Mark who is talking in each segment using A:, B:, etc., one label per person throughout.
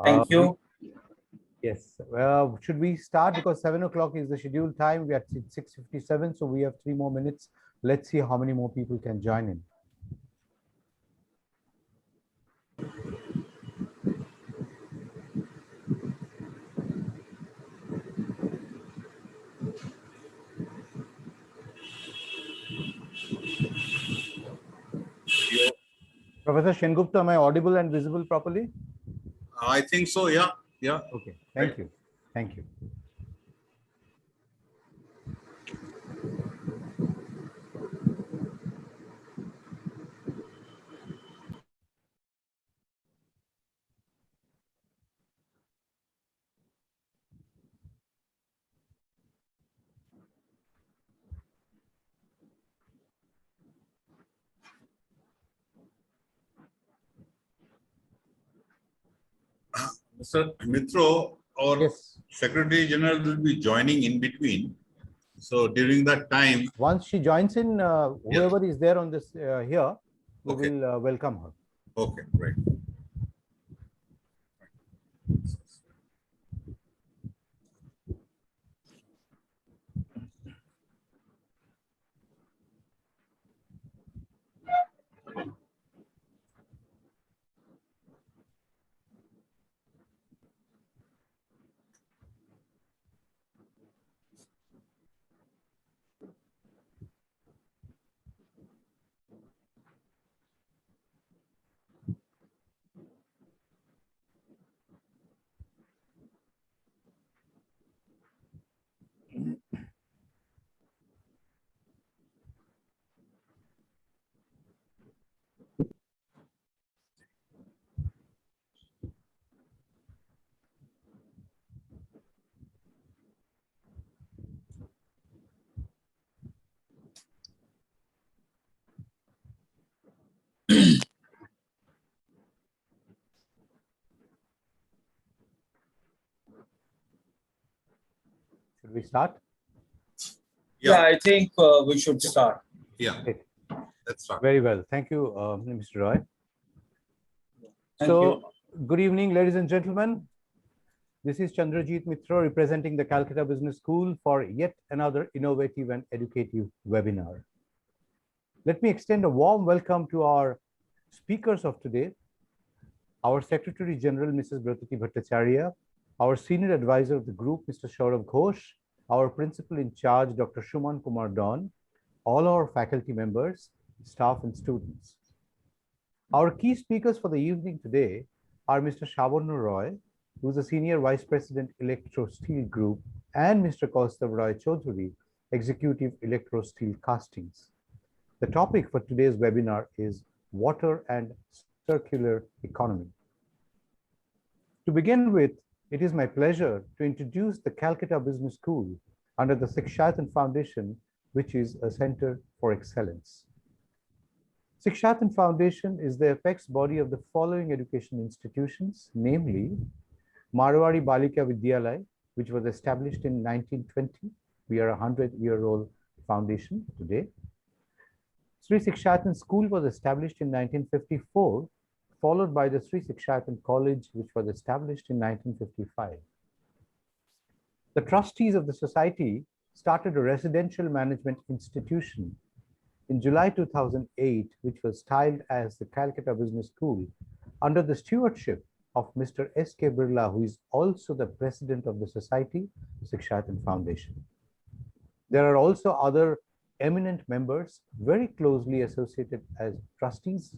A: Thank you.
B: Yes. Should we start? Because 7 o'clock is the scheduled time. We are at 6:57, so we have 3 more minutes. Let's see how many more people can join in. Professor Shengupta, am I audible and visible properly?
C: I think so, yeah. Yeah.
B: Okay, thank you. Thank you.
C: Mr. Mitro, our
B: Yes.
C: Secretary General will be joining in between. So during that time,
B: Once she joins in, whoever is there on this here, we
C: Okay.
B: will welcome her.
C: okay, right.
B: Should we start?
A: Yeah, I think we should start.
C: Yeah,
B: Okay.
C: let's start.
B: Very well. Thank you, Mr. Roy.
A: Thank
B: So,
A: you.
B: good evening, ladies and gentlemen. This is Chandrajit Mitra representing the Calcutta Business School for yet another innovative and educative webinar. Let me extend a warm welcome to our speakers of today, our Secretary General, Mrs. Bratati Bhattacharya, our Senior Advisor of the group, Mr. Saurav Ghosh, our Principal in Charge, Dr. Shuman Kumar Don, all our faculty members, staff and students. Our key speakers for the evening today are Mr. Shavarna Roy, who is the Senior Vice President, Electro Steel Group, and Mr. Kaustav Roy Chaudhary, Executive Electro Steel Castings. The topic for today's webinar is water and circular economy. To begin with, it is my pleasure to introduce the Calcutta Business School under the CTION Foundation, which is a center for excellence. CTION Foundation is the apex body of the following education institutions, namely Marwari Balika Vidyalaya, which was established in 1920. We are a 100-year-old foundation today. Sri CTION School was established in 1954, followed by the Sri CTION College, which was established in 1955. The trustees of the society started a residential management institution in July 2008, which was styled as the Calcutta Business School, under the stewardship of Mr. S.K. Birla, who is also the president of the society, CTION Foundation. There are also other eminent members very closely associated as trustees.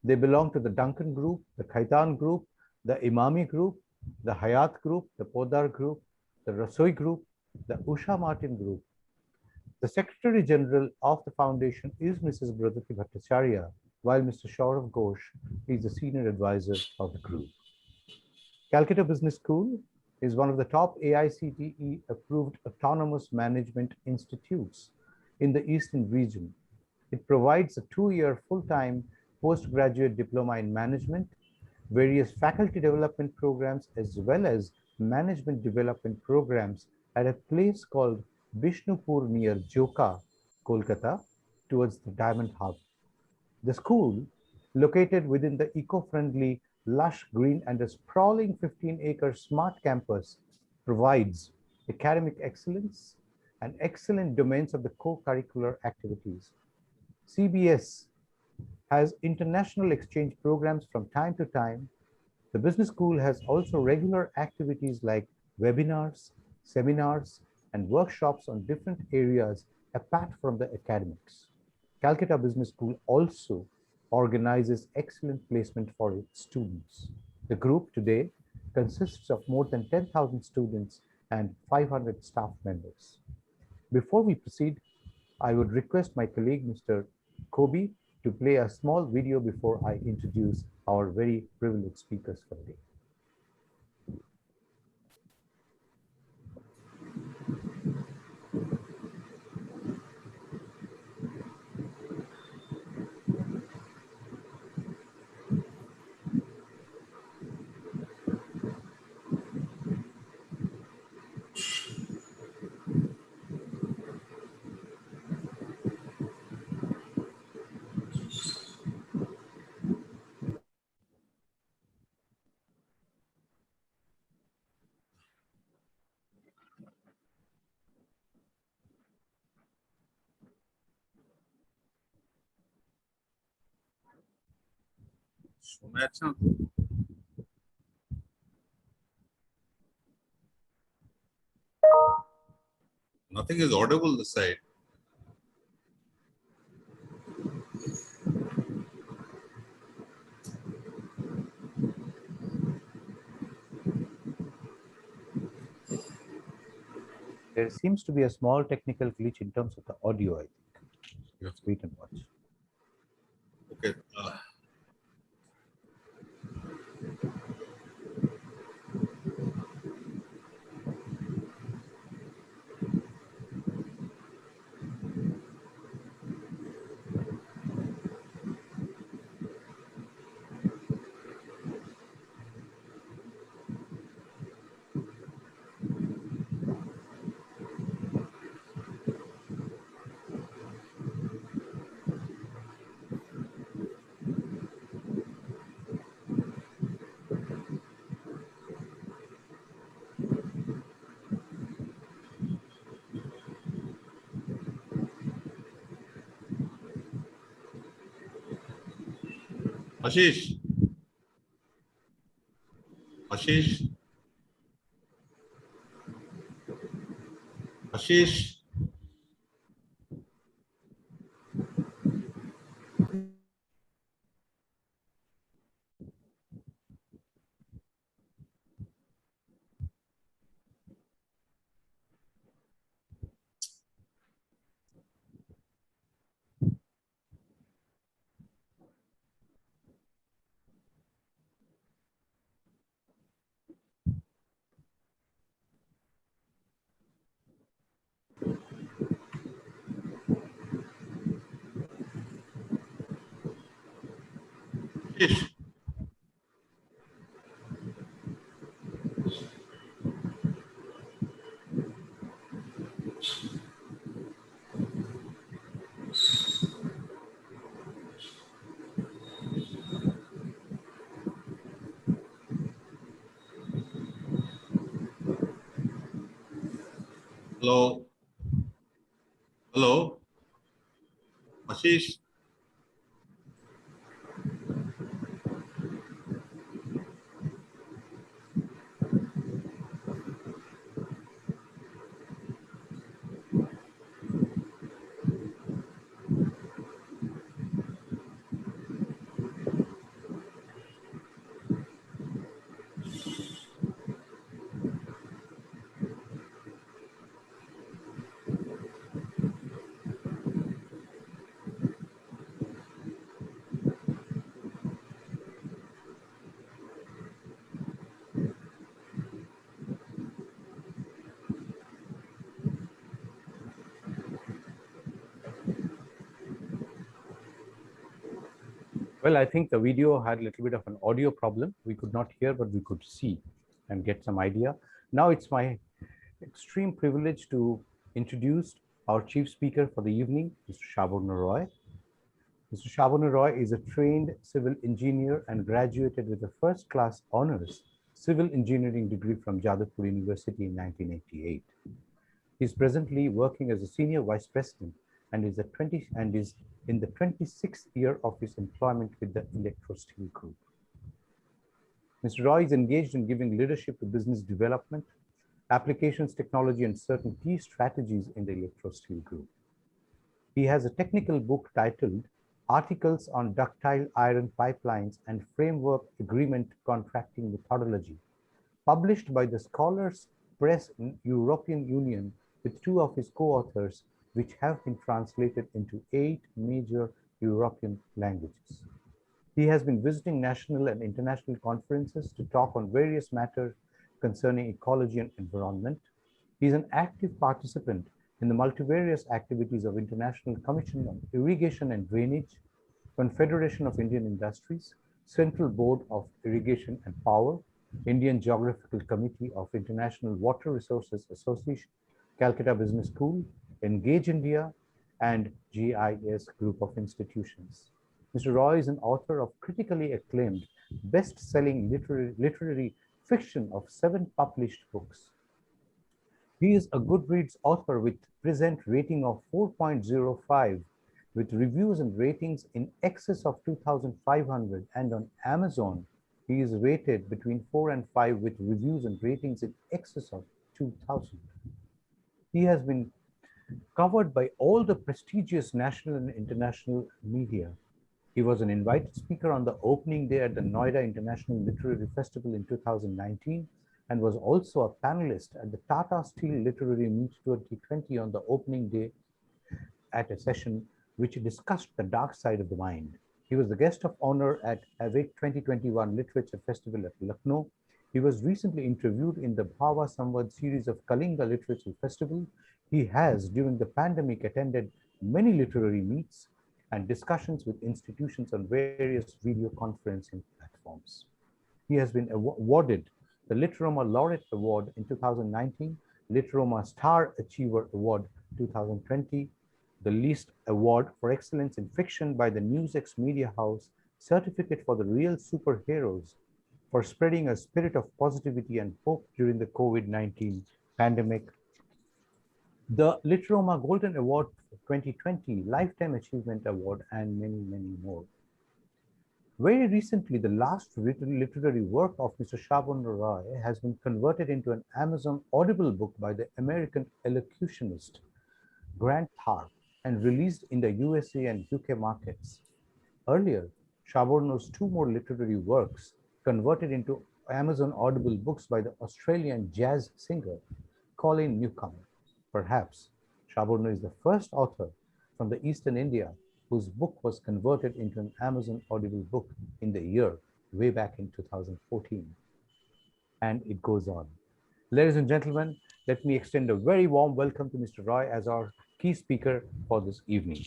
B: They belong to the Duncan Group, the Khaitan Group, the Imami Group, the Hayat Group, the Podar Group, the Rasoi Group, the Usha Martin Group. The Secretary General of the Foundation is Mrs. Bratati Bhattacharya, while Mr. Saurav Ghosh is the Senior Advisor of the group. Calcutta Business School is one of the top AICTE approved autonomous management institutes in the Eastern region. It provides a 2-year full-time postgraduate diploma in management, various faculty development programs, as well as management development programs at a place called Bishnupur near Joka, Kolkata, towards the Diamond Hub. The school, located within the eco-friendly lush green and a sprawling 15-acre smart campus provides academic excellence and excellent domains of the co-curricular activities. CBS has international exchange programs from time to time. The business school has also regular activities like webinars, seminars, and workshops on different areas apart from the academics. Calcutta Business School also organizes excellent placement for its students. The group today consists of more than 10,000 students and 500 staff members. Before we proceed, I would request my colleague, Mr. Kobe, to play a small video before I introduce our very privileged speakers for the day.
C: Nothing is audible this side.
B: There seems to be a small technical glitch in terms of the audio, I think. Let's wait and watch.
C: Okay. Ashish. Ashish. Ashish. Ashish. Hello. Hello. Ashish.
B: Well, I think the video had a little bit of an audio problem. We could not hear, but we could see and get some idea. Now it's my extreme privilege to introduce our chief speaker for the evening, Mr. Shabur Roy. Mr. Shabanu Roy is a trained civil engineer and graduated with a first-class honors civil engineering degree from Jadavpur University in 1988. He is presently working as a senior vice president and is in the 26th year of his employment with the Electro Steel Group. Mr. Roy is engaged in giving leadership to business development, applications, technology, and certain key strategies in the Electro Steel Group. He has a technical book titled Articles on Ductile Iron Pipelines and Framework Agreement Contracting Methodology, published by the Scholars Press in European Union with two of his co-authors, which have been translated into 8 major European languages. He has been visiting national and international conferences to talk on various matters concerning ecology and environment. He is an active participant in the multivarious activities of International Commission on Irrigation and Drainage, Confederation of Indian Industries, Central Board of Irrigation and Power, Indian Geographical Committee of International Water Resources Association, Calcutta Business School, Engage India, and GIS Group of Institutions. Mr. Roy is an author of critically acclaimed, best-selling literary fiction of 7 published books. He is a Goodreads author with present rating of 4.05, with reviews and ratings in excess of 2,500, and on Amazon, he is rated between 4 and 5 with reviews and ratings in excess of 2,000. He has been covered by all the prestigious national and international media. He was an invited speaker on the opening day at the Noida International Literary Festival in 2019 and was also a panelist at the Tata Steel Literary Meet 2020 on the opening day at a session which discussed the dark side of the mind. He was the guest of honor at AWIC 2021 Literature Festival at Lucknow. He was recently interviewed in the Bhava Samvad series of Kalinga Literature Festival. He has, during the pandemic, attended many literary meets and discussions with institutions on various video conferencing platforms. He has been awarded the Literoma Laureate Award in 2019, Literoma Star Achiever Award 2020, the Least Award for Excellence in Fiction by the NewsX Media House, Certificate for the Real Superheroes for spreading a spirit of positivity and hope during the COVID-19 pandemic, the Literoma Golden Award 2020, Lifetime Achievement Award, and many, many more. Very recently, the last literary work of Mr. Shabanu Roy has been converted into an Amazon Audible book by the American elocutionist Grant Tharp and released in the USA and UK markets. Earlier, Shabanu's 2 more literary works converted into Amazon Audible books by the Australian jazz singer Colin Newcomer. Perhaps Shabanu is the first author from the Eastern India whose book was converted into an Amazon Audible book in the year way back in 2014. And it goes on. Ladies and gentlemen, let me extend a very warm welcome to Mr. Roy as our key speaker for this evening.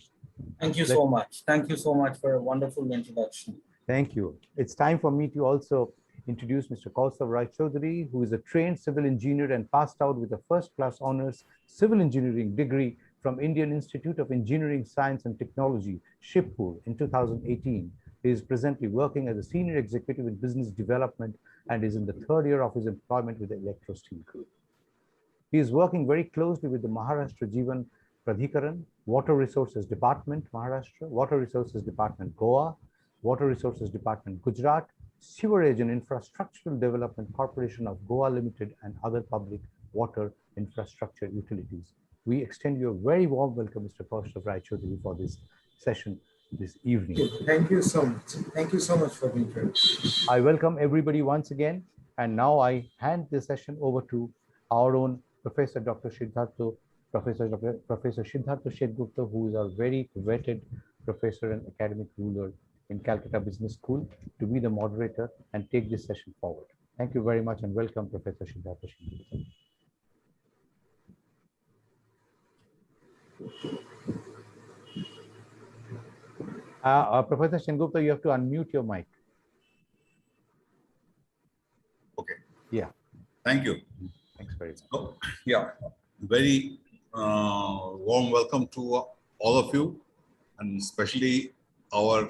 A: Thank you so much. Thank you so much for a wonderful introduction.
B: Thank you. It's time for me to also introduce Mr. Kaustav Rai Chaudhary, who is a trained civil engineer and passed out with a first-class honors civil engineering degree from Indian Institute of Engineering, Science and Technology, Shibpur in 2018. He is presently working as a senior executive in business development and is in the 3rd year of his employment with the Electro Steel Group. He is working very closely with the Maharashtra Jeevan Pradhikaran, Water Resources Department, Maharashtra, Water Resources Department, Goa, Water Resources Department, Gujarat, Sewerage and Infrastructural Development Corporation of Goa Limited, and other public water infrastructure utilities. We extend you a very warm welcome, Mr. Kaustav Rai Chaudhary, for this session this evening.
D: Thank you so much. Thank you so much for the introduction.
B: I welcome everybody once again. And now I hand the session over to our own Professor Dr. Siddhartha, Professor Siddhartha Shetgupta, who is our very vetted professor and academic ruler in Calcutta Business School, to be the moderator and take this session forward. Thank you very much and welcome, Professor Siddhartha Shetgupta. Professor Shetgupta, you have to unmute your mic.
C: Okay.
B: Yeah.
C: Thank you.
B: Thanks very much.
C: So, yeah, very warm welcome to all of you, and especially our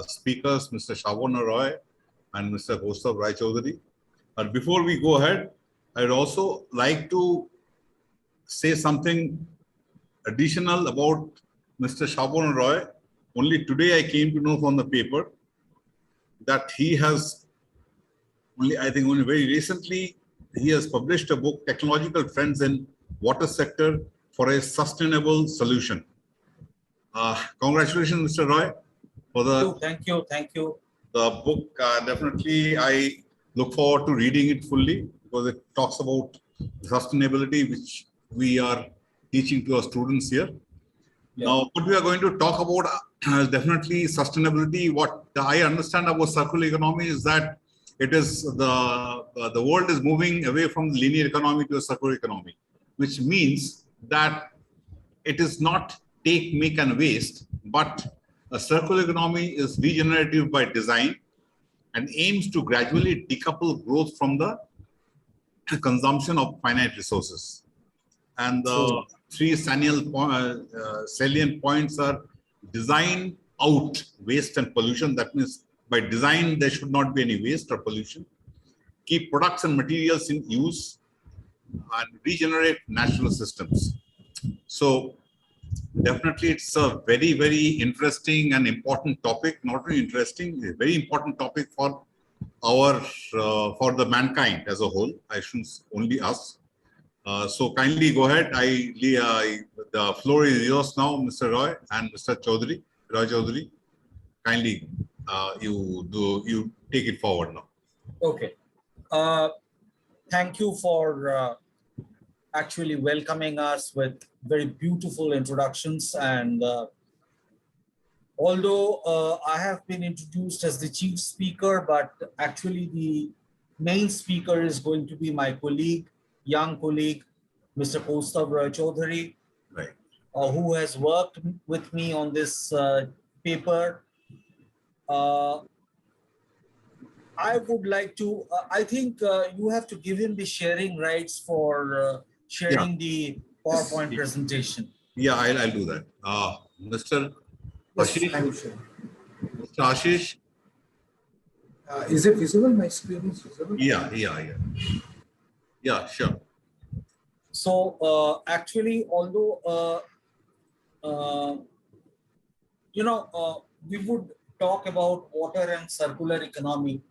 C: speakers, Mr. Shabana Roy and Mr. Kaustav Rai Chaudhary. But before we go ahead, I'd also like to say something additional about Mr. Shabana Roy. Only today I came to know from the paper that he has only very recently, he has published a book, Technological Trends in Water Sector for a Sustainable Solution. Congratulations, Mr. Roy, for the
A: Thank you.
C: The book. Definitely, I look forward to reading it fully because it talks about sustainability, which we are teaching to our students here.
A: Yeah.
C: Now, what we are going to talk about is definitely sustainability. What I understand about circular economy is that it is the world is moving away from the linear economy to a circular economy, which means that it is not take, make, and waste, but a circular economy is regenerative by design and aims to gradually decouple growth from the consumption of finite resources. And the three salient points are design out waste and pollution. That means by design, there should not be any waste or pollution. Keep products and materials in use and regenerate natural systems. So definitely it's a very, very interesting and important topic. Not only interesting, a very important topic for for the mankind as a whole. I shouldn't only us. So kindly go ahead. The floor is yours now, Mr. Roy and Mr. Chaudhary, Roy Chaudhary. Kindly, you take it forward now.
A: Okay. Thank you for actually welcoming us with very beautiful introductions. And although I have been introduced as the chief speaker, but actually the main speaker is going to be my colleague, young colleague, Mr. Kaustav Rai Chaudhary,
C: Right.
A: Who has worked with me on this paper. I would like to, I think you have to give him the sharing rights for sharing the PowerPoint presentation.
C: Yeah, I'll do that. Mr.
D: Yes,
C: Ashish.
D: I'm sure.
C: Mr. Ashish.
D: Is it visible? My screen is visible?
C: Yeah, sure.
A: So actually, although, we would talk about water and circular economy,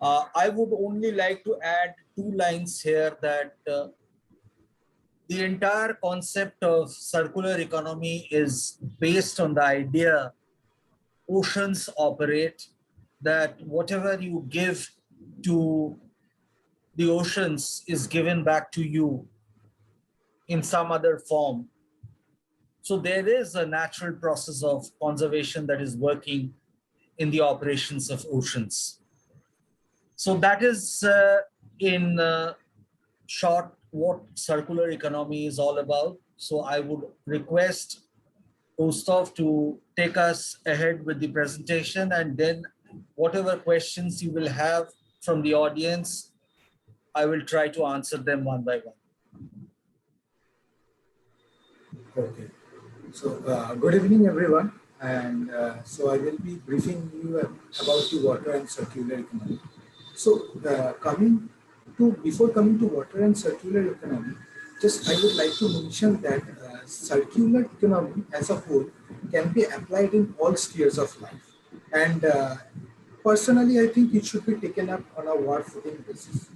A: I would only like to add 2 lines here that the entire concept of circular economy is based on the idea oceans operate, that whatever you give to the oceans is given back to you in some other form. So there is a natural process of conservation that is working in the operations of oceans. So that is in short what circular economy is all about. So I would request Kaustav to take us ahead with the presentation, and then whatever questions you will have from the audience, I will try to answer them one by one.
D: Okay. So good evening, everyone. And so I will be briefing you about the water and circular economy. So before coming to water and circular economy, just I would like to mention that circular economy as a whole can be applied in all spheres of life. And personally, I think it should be taken up on a war footing basis.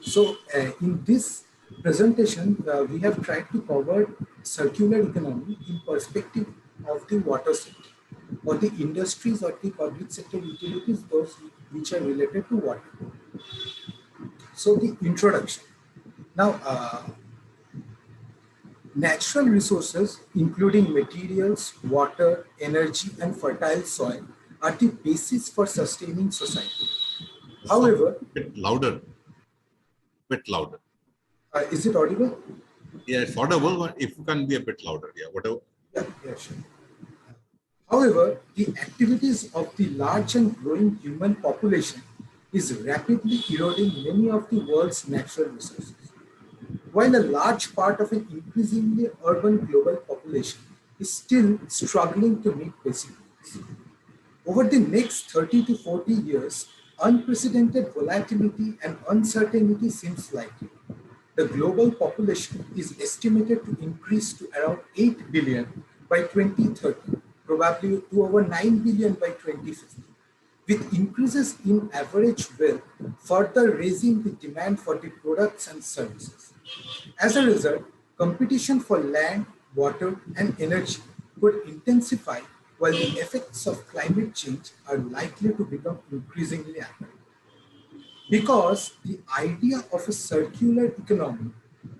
D: So in this presentation, we have tried to cover circular economy in perspective of the water sector or the industries or the public sector utilities, those which are related to water. So the introduction. Now, natural resources, including materials, water, energy, and fertile soil, are the basis for sustaining society. However,
C: Bit louder.
D: Is it audible?
C: Yeah, it's audible, but if you can be a bit louder, yeah, whatever.
D: Yeah, sure. However, the activities of the large and growing human population is rapidly eroding many of the world's natural resources. While a large part of an increasingly urban global population is still struggling to meet basic needs. Over the next 30 to 40 years, unprecedented volatility and uncertainty seems likely. The global population is estimated to increase to around 8 billion by 2030, probably to over 9 billion by 2050, with increases in average wealth further raising the demand for the products and services. As a result, competition for land, water, and energy could intensify while the effects of climate change are likely to become increasingly apparent. Because the idea of a circular economy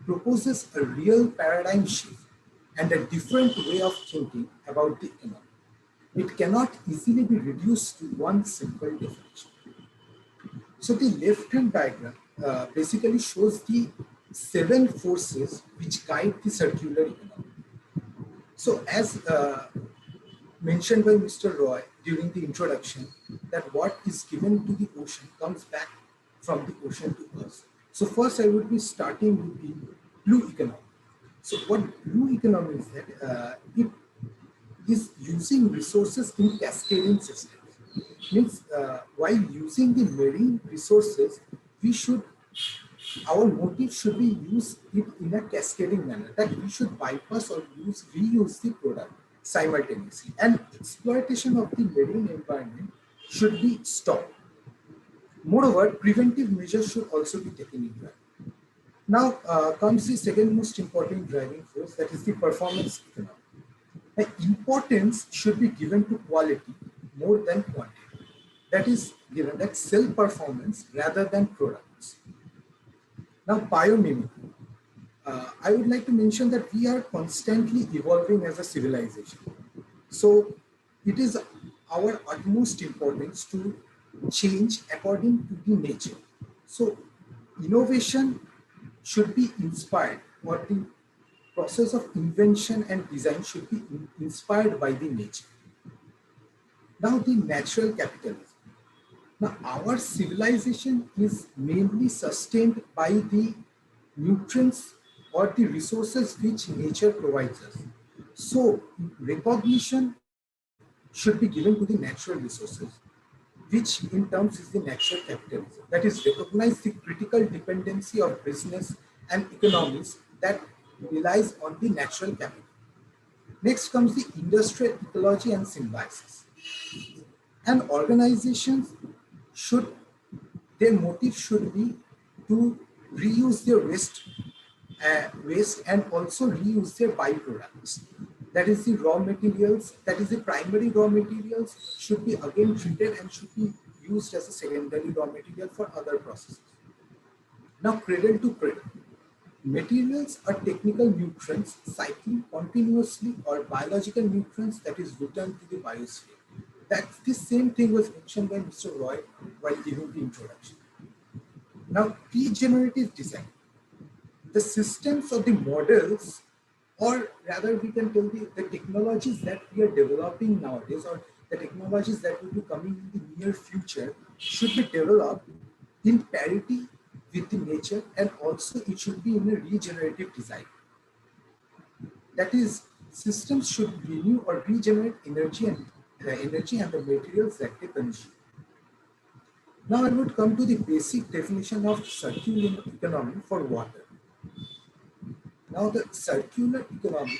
D: proposes a real paradigm shift and a different way of thinking about the economy. It cannot easily be reduced to one simple definition. So the left-hand diagram basically shows the 7 forces which guide the circular economy. So as mentioned by Mr. Roy during the introduction, that what is given to the ocean comes back from the ocean to us. So first I would be starting with the blue economy. So what blue economy is that it is using resources in cascading systems. Means while using the marine resources, our motive should be use it in a cascading manner, that we should bypass or reuse the product simultaneously, and exploitation of the marine environment should be stopped. Moreover, preventive measures should also be taken into account. Now comes the second most important driving force, that is the performance economy. The importance should be given to quality more than quantity. That is given that sell performance rather than products. Now, biomimicry. I would like to mention that we are constantly evolving as a civilization. So it is our utmost importance to change according to the nature. So innovation should be inspired, or the process of invention and design should be inspired by the nature. Now the natural capitalism. Now our civilization is mainly sustained by the nutrients or the resources which nature provides us. So recognition should be given to the natural resources, which in terms is the natural capitalism. That is, recognize the critical dependency of business and economies that relies on the natural capital. Next comes the industrial ecology and symbiosis. And organizations should, their motive should be to reuse their waste and also reuse their byproducts. That is the raw materials, that is the primary raw materials should be again treated and should be used as a secondary raw material for other processes. Now, cradle to cradle. Materials are technical nutrients cycling continuously, or biological nutrients that is returned to the biosphere. That this same thing was mentioned by Mr. Roy while giving the introduction. Now, regenerative design. The systems or the models, or rather we can tell the technologies that we are developing nowadays, or the technologies that will be coming in the near future, should be developed in parity with the nature, and also it should be in a regenerative design. That is, systems should renew or regenerate energy and the materials that they consume. Now I would come to the basic definition of circular economy for water. Now the circular economy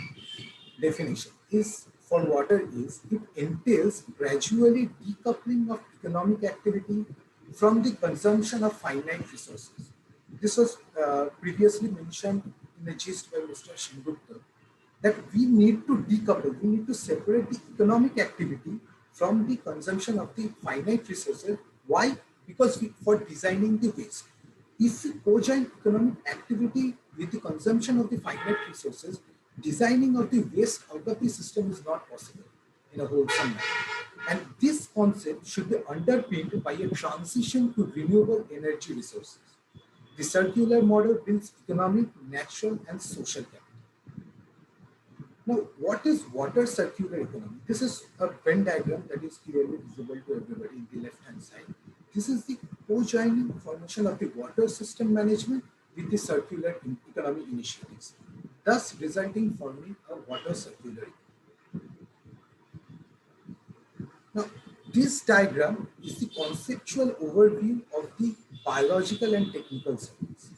D: definition is for water is, it entails gradually decoupling of economic activity from the consumption of finite resources. This was previously mentioned in a gist by Mr. Shingupta, that we need to decouple, we need to separate the economic activity from the consumption of the finite resources. Why? Because for designing the waste. If we co-join economic activity with the consumption of the finite resources, designing of the waste out of the system is not possible in a wholesome manner. And this concept should be underpinned by a transition to renewable energy resources. The circular model builds economic, natural, and social capital. Now, what is water circular economy? This is a Venn diagram that is clearly visible to everybody in the left-hand side. This is the co-joining formation of the water system management with the circular economy initiatives, thus resulting forming a water circular economy. Now, this diagram is the conceptual overview of the biological and technical cycles.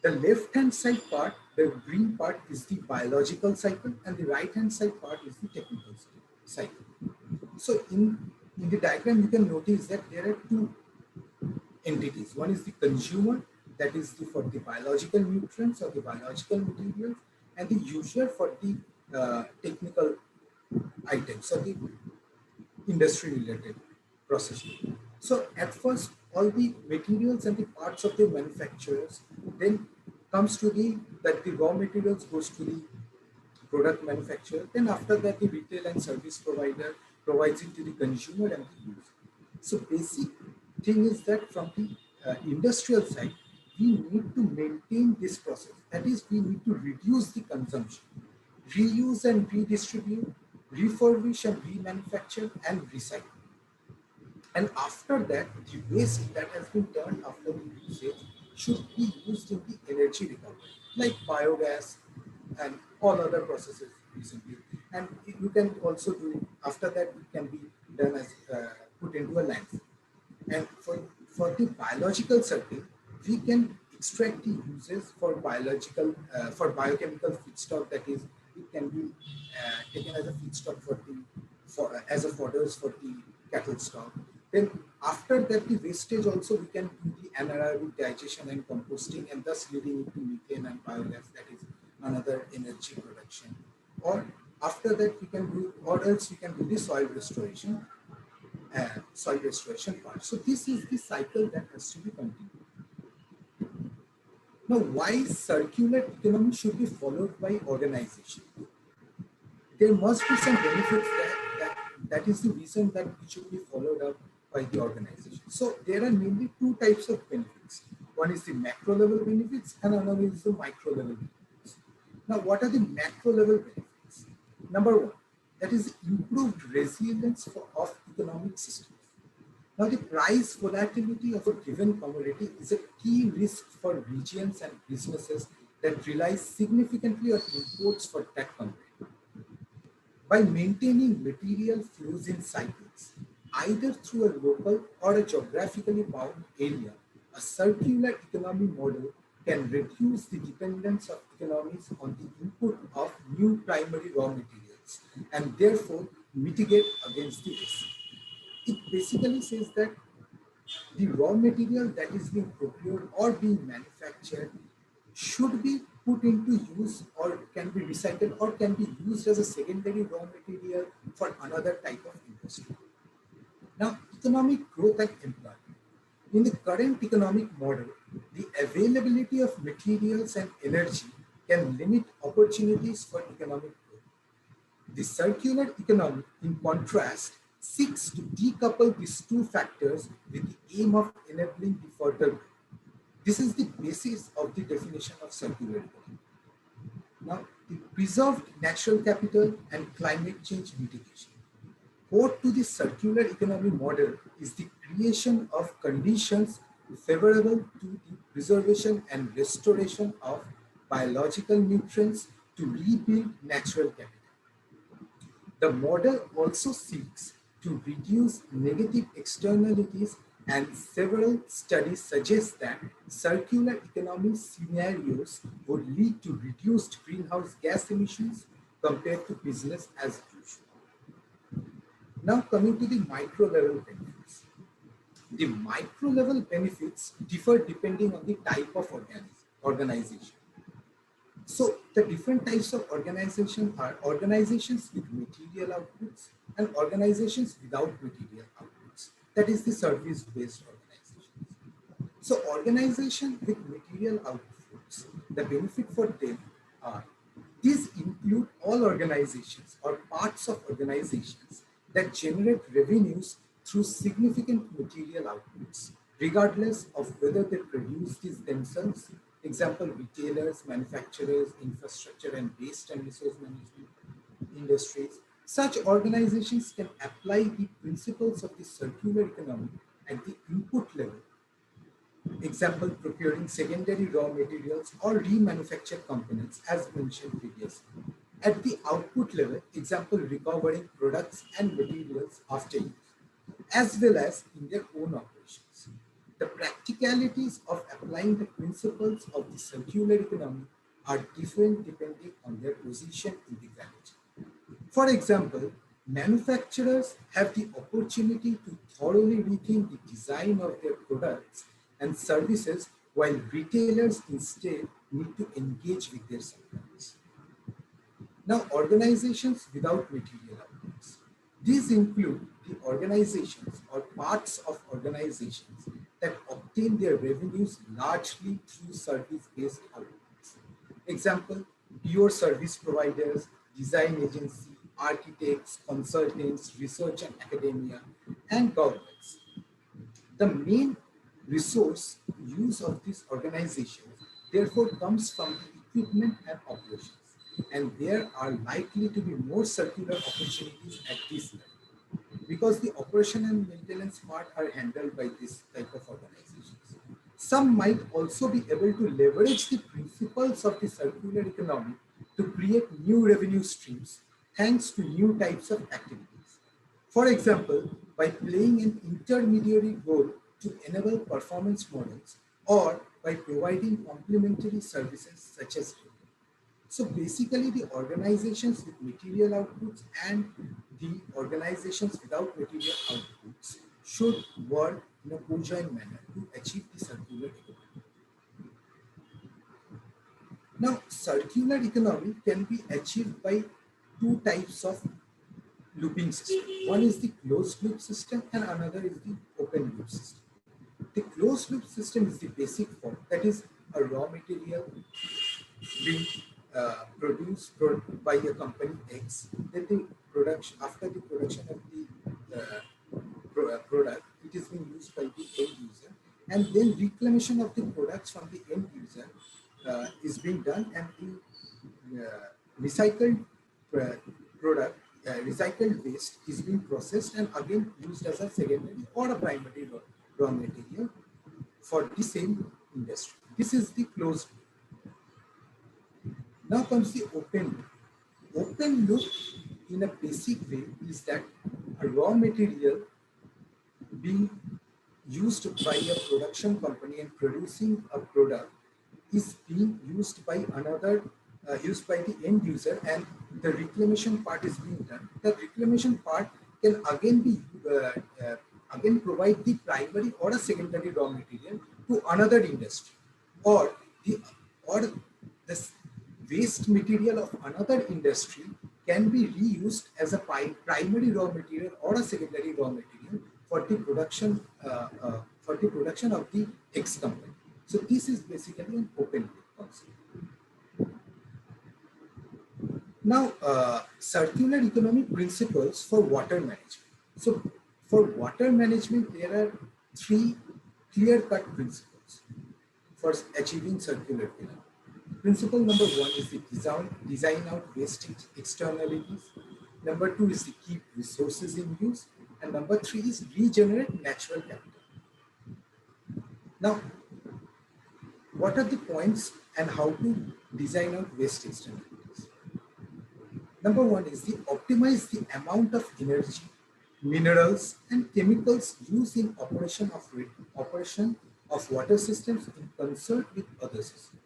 D: The left-hand side part, the green part, is the biological cycle, and the right-hand side part is the technical cycle. So in the diagram, you can notice that there are two entities. One is the consumer, that is for the biological nutrients or the biological materials, and the user for the technical items or the industry related processes. So at first, all the materials and the parts of the manufacturers then comes to the raw materials goes to the product manufacturer. Then after that, the retail and service provider provides it to the consumer and the user. So basic thing is that from the industrial side, we need to maintain this process. That is, we need to reduce the consumption, reuse and redistribute, refurbish and remanufacture, and recycle. And after that, the waste that has been turned after the usage should be used in the energy recovery, like biogas and all other processes recently. And you can also do, after that, it can be done as put into a landfill. And for the biological circle, we can extract the uses for biological, for biochemical feedstock, that is, it can be taken as a feedstock as a fodder for the cattle stock. Then after that, the wastage also we can do the anaerobic digestion and composting, and thus leading it to methane and biogas, that is another energy production. Or after that we can do, or else we can do the soil restoration part. So this is the cycle that has to be continued. Now, why circular economy should be followed by organization? There must be some benefits that is the reason that it should be followed up by the organization. So there are mainly two types of benefits. One is the macro level benefits and another is the micro level benefits. Now, what are the macro level benefits? Number one, that is improved resilience of economic systems. Now, the price volatility of a given commodity is a key risk for regions and businesses that rely significantly on imports for that commodity. By maintaining material flows in cycles, either through a local or a geographically bound area, a circular economy model can reduce the dependence of economies on the input of new primary raw materials and therefore mitigate against the risk. It basically says that the raw material that is being procured or being manufactured should be put into use or can be recycled or can be used as a secondary raw material for another type of industry. Now, economic growth and employment. In the current economic model, the availability of materials and energy can limit opportunities for economic growth. The circular economy, in contrast, seeks to decouple these two factors with the aim of enabling the further growth. This is the basis of the definition of circular economy. Now, the preserved natural capital and climate change mitigation. Core to the circular economy model is the creation of conditions favorable to the preservation and restoration of biological nutrients to rebuild natural capital. The model also seeks to reduce negative externalities, and several studies suggest that circular economy scenarios would lead to reduced greenhouse gas emissions compared to business as usual. Now coming to the micro level benefits. The micro level benefits differ depending on the type of organization. So the different types of organization are organizations with material outputs and organizations without material outputs. That is the service-based organizations. So organization with material outputs, the benefit for them are, these include all organizations or parts of organizations that generate revenues through significant material outputs, regardless of whether they produce these themselves. Example, retailers, manufacturers, infrastructure and waste and resource management industries. Such organizations can apply the principles of the circular economy at the input level. Example, procuring secondary raw materials or remanufactured components as mentioned previously. At the output level, example, recovering products and materials after use. as well as in their own operations. The practicalities of applying the principles of the circular economy are different depending on their position in the value chain. For example, manufacturers have the opportunity to thoroughly rethink the design of their products and services, while retailers instead need to engage with their suppliers. Now, organizations without material outputs. These include the organizations or parts of organizations that obtain their revenues largely through service-based outputs. Example, pure service providers, design agency, architects, consultants, research and academia, and governments. The main resource use of these organizations therefore comes from the equipment and operations, and there are likely to be more circular opportunities at this level because the operation and maintenance part are handled by this type of organizations. Some might also be able to leverage the principles of the circular economy to create new revenue streams thanks to new types of activities. For example, by playing an intermediary role to enable performance models or by providing complementary services such as training. So basically the organizations with material outputs and the organizations without material outputs should work in a conjoint manner to achieve the circular economy. Now, circular economy can be achieved by two types of looping system. One is the closed loop system and another is the open loop system. The closed loop system is the basic form, that is a raw material being produced by a company X, then the production, after the production of the product, it is being used by the end user, and then reclamation of the products from the end user is being done, and the recycled product, recycled waste is being processed and again used as a secondary or a primary raw material for the same industry. This is the closed loop. Now comes the open loop. Open loop in a basic way is that a raw material being used by a production company and producing a product is being used by another, used by the end user, and the reclamation part is being done. The reclamation part can again be again provide the primary or a secondary raw material to another industry, or the waste material of another industry can be reused as a primary raw material or a secondary raw material for the production of the X company. So this is basically an open loop concept. Now, circular economy principles for water management. So for water management, there are three clear-cut principles for achieving circular economy. Principle number one is the design out waste externalities. Number two is to keep resources in use. And number three is regenerate natural capital. Now, what are the points and how to design out waste externalities? Number one is to optimize the amount of energy, minerals, and chemicals used in operation of water systems in concert with other systems.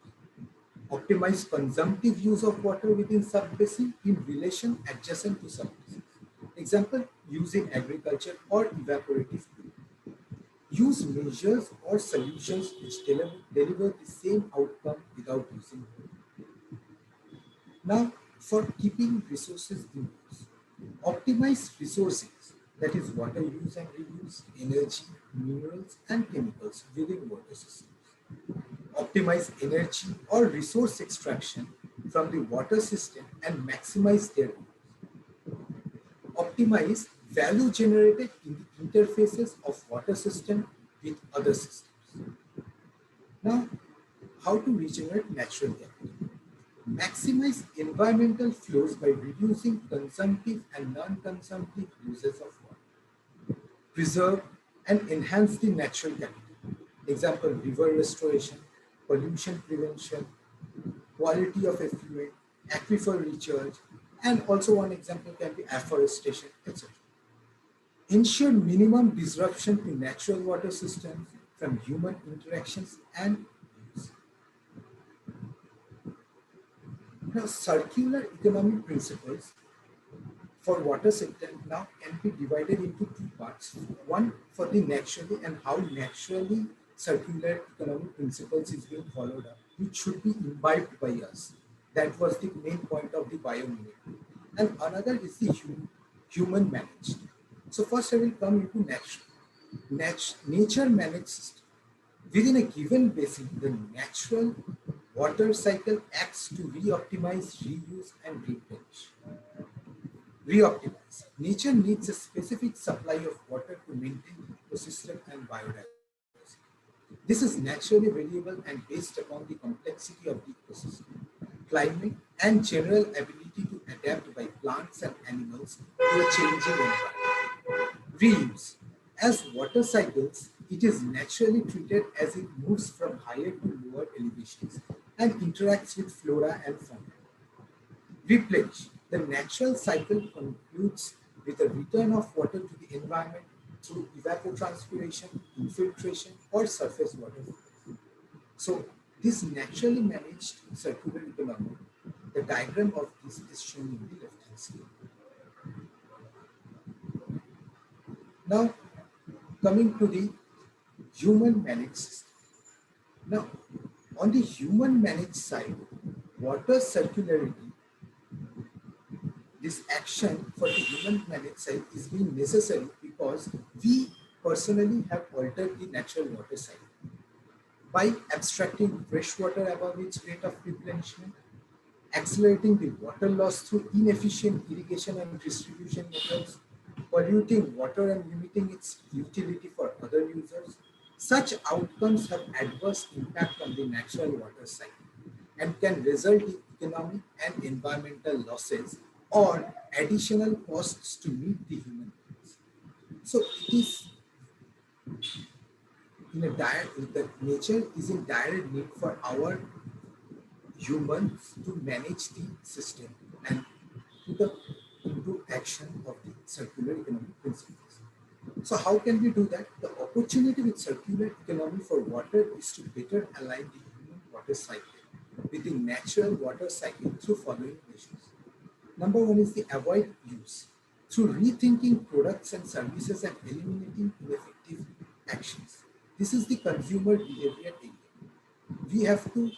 D: Optimize consumptive use of water within sub-basin in relation adjacent to sub-basin. Example, use in agriculture or evaporative cooling. Use measures or solutions which deliver the same outcome without using water. Now, for keeping resources in use, optimize resources, that is water use and reuse, energy, minerals, and chemicals within water systems. Optimize energy or resource extraction from the water system and maximize their use. Optimize value generated in the interfaces of water system with other systems. Now, how to regenerate natural capital? Maximize environmental flows by reducing consumptive and non-consumptive uses of water. Preserve and enhance the natural capital. Example, river restoration, pollution prevention, quality of effluent, aquifer recharge, and also one example can be afforestation, etc. ensure minimum disruption to natural water systems from human interactions and use. Now, circular economic principles for water sector now can be divided into two parts. One for the naturally and how naturally circular economic principles is being followed up, which should be imbibed by us. That was the main point of the biomimicry. And another is the human managed. So first I will come into nature managed system. Within a given basin, the natural water cycle acts to reoptimize, reuse, and replenish. Reoptimize. Nature needs a specific supply of water to maintain the ecosystem and biodiversity. This is naturally variable and based upon the complexity of the ecosystem, climate, and general ability to adapt by plants and animals to a changing environment. Reuse. As water cycles, it is naturally treated as it moves from higher to lower elevations and interacts with flora and fauna. Replenish. The natural cycle concludes with a return of water to the environment through evapotranspiration, infiltration, or surface water flow. So, this naturally managed circular economy, the diagram of this is shown in the left hand side. Now, coming to the human managed system. Now, on the human managed side, water circularity, this action for the human managed side is being necessary because we personally have altered the natural water cycle by abstracting fresh water above its rate of replenishment, accelerating the water loss through inefficient irrigation and distribution methods, polluting water and limiting its utility for other users. Such outcomes have adverse impact on the natural water cycle and can result in economic and environmental losses or additional costs to meet the human needs. So it is in a the nature is in direct need for our humans to manage the system and put up into action of the circular economic principles. So how can we do that? The opportunity with circular economy for water is to better align the human water cycle with the natural water cycle through following measures. Number one is the avoid use. Through rethinking products and services and eliminating ineffective actions. This is the consumer behavior area. We have to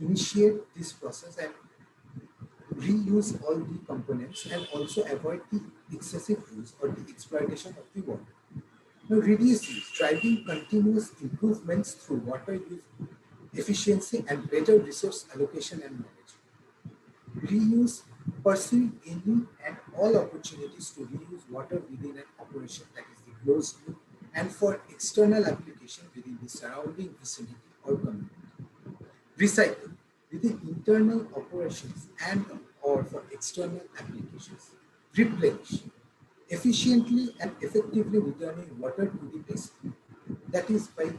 D: initiate this process and reuse all the components and also avoid the excessive use or the exploitation of the water. Now, reduce use, driving continuous improvements through water use efficiency and better resource allocation and management. Reuse, pursuing any and all opportunities to reuse water within an operation, that is the closed loop, and for external application within the surrounding vicinity or community. Recycle within internal operations and or for external applications. Replenish, efficiently and effectively returning water to the basin. That is by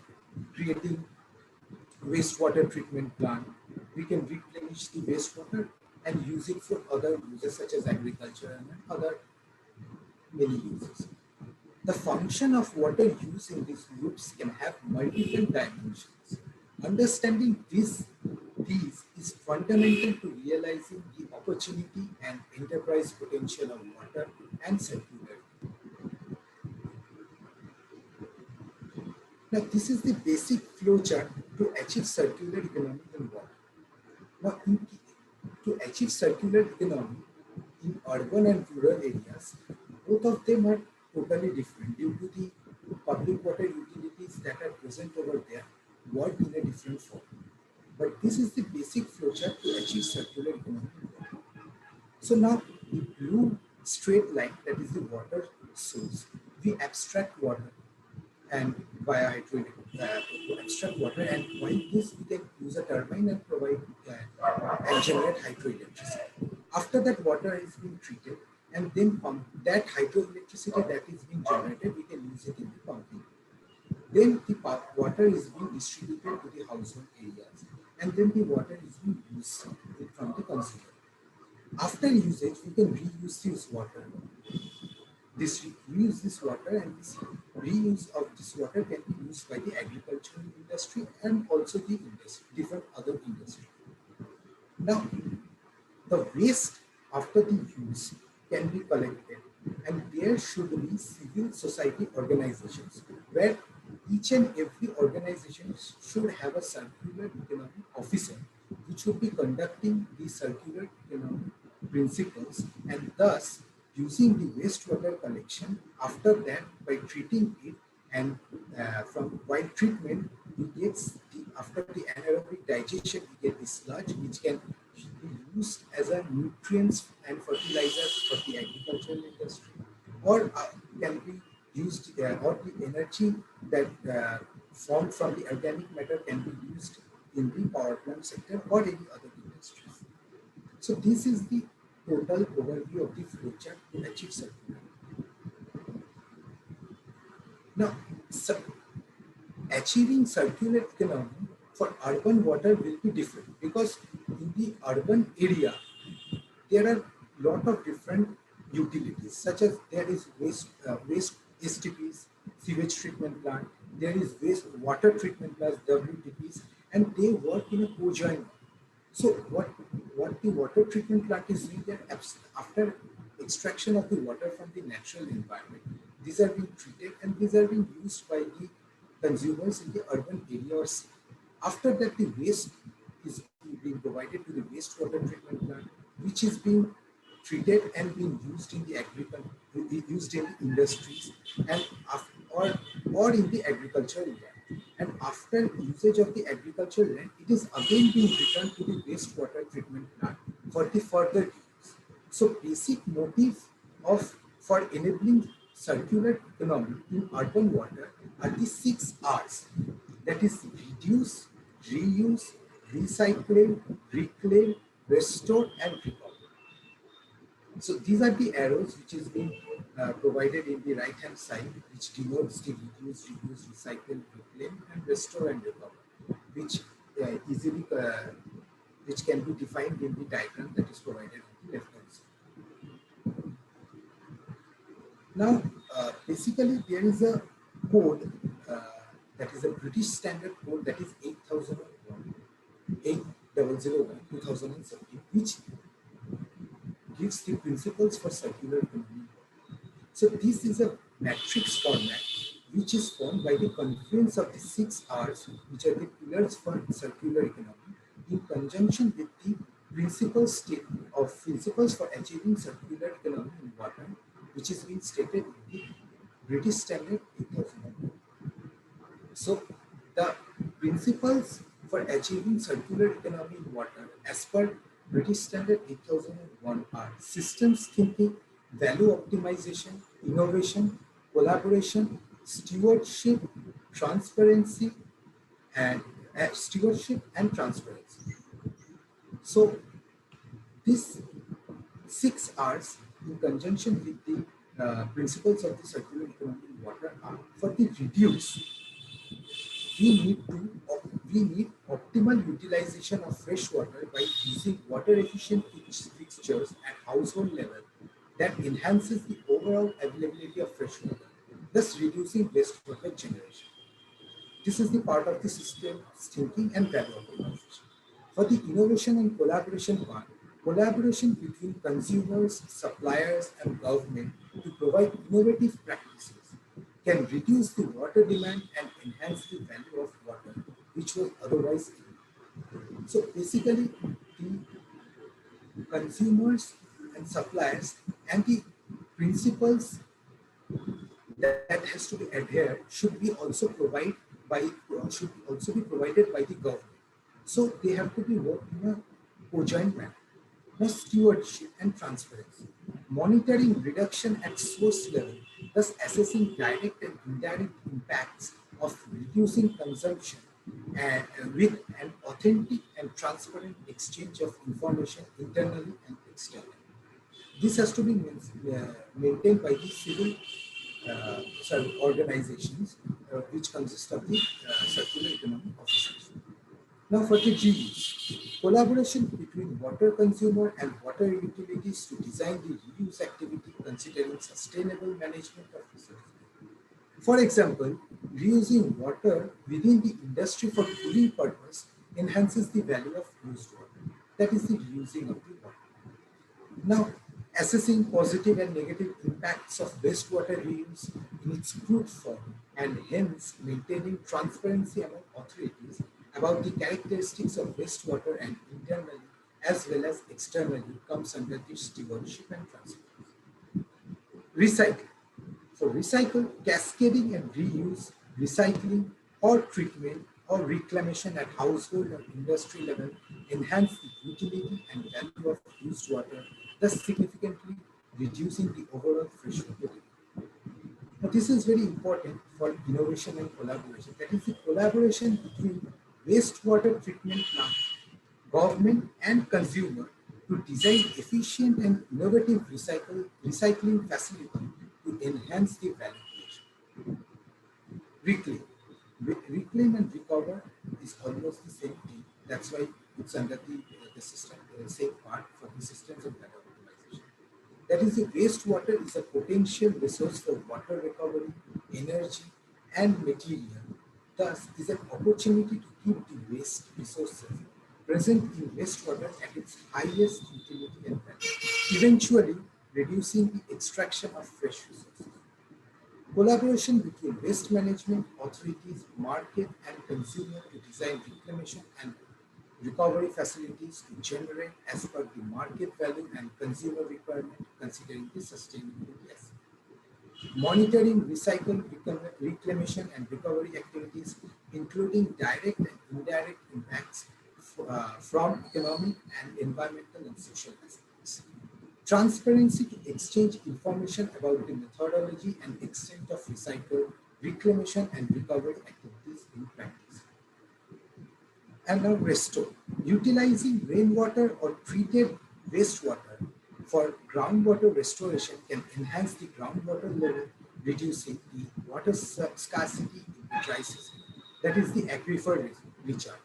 D: creating wastewater treatment plant. We can replenish the wastewater and use it for other uses such as agriculture and other many uses. The function of water use in these loops can have multiple dimensions. Understanding these is fundamental to realizing the opportunity and enterprise potential of water and circularity. Now, this is the basic flowchart to achieve circular economy in water. Now, to achieve circular economy in urban and rural areas, both of them are totally different due to the public water utilities that are present over there work in a different form. But this is the basic flowchart to achieve circular economy. So now the blue straight line, that is the water source. We abstract water and via hydroelectric to extract water, and while this we can use a turbine and provide and generate hydroelectricity. After that water is being treated and then pump that hydroelectricity that is being generated, we can use it in the pumping. Then the water is being distributed to the household areas, and then the water is being used from the consumer. After usage, we can reuse this water this reuse this water, and this reuse of this water can be used by the agricultural industry and also the industry, different other industry. Now, the waste after the use can be collected, and there should be civil society organizations where each and every organization should have a circular economy officer which would be conducting the circular economy principles, and thus using the wastewater collection after that by treating it, and from while treatment we get the, after the anaerobic digestion we get the sludge which can be used as a nutrients and fertilizers for the agricultural industry, or can be used or the energy that formed from the organic matter can be used in the power plant sector or any other industries. So this is the total overview of the flowchart to achieve circularity. Now, achieving circular economy for urban water will be different, because in the urban area there are lot of different utilities, such as there is waste STPs, sewage treatment plant, there is waste water treatment plants, WTPs, and they work in a co-joint. So what the water treatment plant is doing, that after extraction of the water from the natural environment, these are being treated and these are being used by the consumers in the urban area or city. After that, the waste is being provided to the wastewater treatment plant, which is being treated and being used in the agriculture, used in the industries, and or in the agricultural land. And after usage of the agricultural land, it is again being returned to the wastewater treatment plant for the further use. So basic motive of for enabling circular economy in urban water are the 6 R's. That is reduce, reuse, recycle, reclaim, restore, and recover. So these are the arrows which is being provided in the right hand side, which denotes the reduce, reuse, recycle, reclaim, and restore and recover, which easily which can be defined in the diagram that is provided on the left hand side. Now, basically there is a code that is a British standard code, that is 8001, 2017, which gives the principles for circular economy. So this is a matrix format which is formed by the confluence of the 6 R's, which are the pillars for circular economy, in conjunction with the principles for achieving circular economy in water, which is being stated in the British Standard 8001. So the principles for achieving circular economy in water as per British Standard 8001 are systems thinking, value optimization, innovation, collaboration, stewardship, transparency, and transparency. So these 6 R's in conjunction with the principles of the circular economy in water are: for the reduce, we need optimal utilization of fresh water by using water efficient fixtures at household level that enhances the overall availability of fresh water, thus reducing wastewater generation. This is the part of the system thinking and value optimization. For the innovation and collaboration part, collaboration between consumers, suppliers, and government to provide innovative practices can reduce the water demand and enhance the value of water, which was otherwise given. So basically, the consumers and suppliers and the principles that has to be adhered should also be provided by the government. So they have to be worked in a co-joint manner. Now, stewardship and transparency. Monitoring reduction at source level, thus assessing direct and indirect impacts of reducing consumption, and with an authentic and transparent exchange of information internally and externally. This has to be maintained by the civil organizations, which consist of the circular economy officers. Now, for the reuse, Collaboration between water consumer and water utilities to design the reuse activity considering sustainable management of resources. For example, reusing water within the industry for cooling purpose enhances the value of used water. That is the reusing of the water. Now, assessing positive and negative impacts of wastewater reuse in its crude form and hence maintaining transparency among authorities about the characteristics of wastewater and internally as well as externally comes under the stewardship and transparency. Recycling. For recycle, cascading and reuse, recycling or treatment or reclamation at household or industry level enhance the utility and value of used water, thus significantly reducing the overall freshwater demand. Now, this is very important for innovation and collaboration. That is the collaboration between wastewater treatment plant, government and consumer to design efficient and innovative recycling facility to enhance the value creation. Reclaim. Reclaim and recover is almost the same thing. That's why it's under the system, the same part for the systems of data optimization. That is, the wastewater is a potential resource for water recovery, energy, and material. Thus, is an opportunity to keep the waste resources present in wastewater at its highest utility and value, eventually reducing the extraction of fresh resources. Collaboration between waste management authorities, market, and consumer to design reclamation and recovery facilities to generate as per the market value and consumer requirement, considering the sustainability aspect. Monitoring recycle, reclamation, and recovery activities, including direct and indirect impacts from economic and environmental and social aspects. Transparency to exchange information about the methodology and extent of recycle, reclamation, and recovery activities in practice. And now restore. Utilizing rainwater or treated wastewater for groundwater restoration can enhance the groundwater level, reducing the water scarcity in the dry season. That is the aquifer recharge.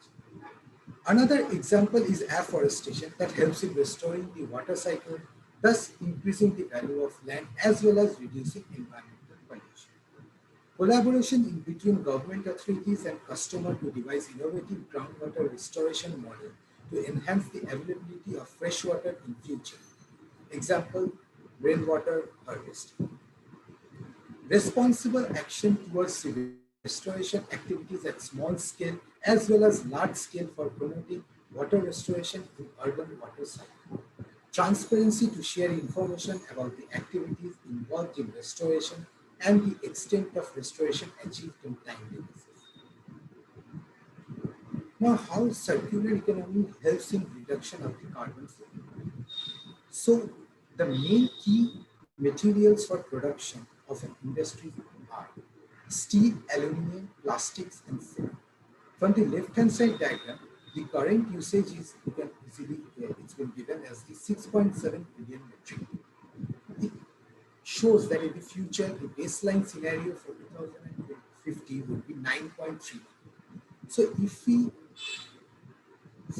D: Another example is afforestation that helps in restoring the water cycle, thus increasing the value of land as well as reducing environmental pollution. Collaboration in between government authorities and customer to devise innovative groundwater restoration model to enhance the availability of fresh water in future. Example, rainwater harvesting. Responsible action towards restoration activities at small scale as well as large scale for promoting water restoration in urban water cycle. Transparency to share information about the activities involved in restoration and the extent of restoration achieved in timely basis. Now, how circular economy helps in reduction of the carbon footprint? So, the main key materials for production of an industry are steel, aluminum, plastics, and cement. From the left-hand side diagram, the current usage is, you can easily, it's been given as the 6.7 billion metric ton. It shows that in the future, the baseline scenario for 2050 would be 9.3. So if we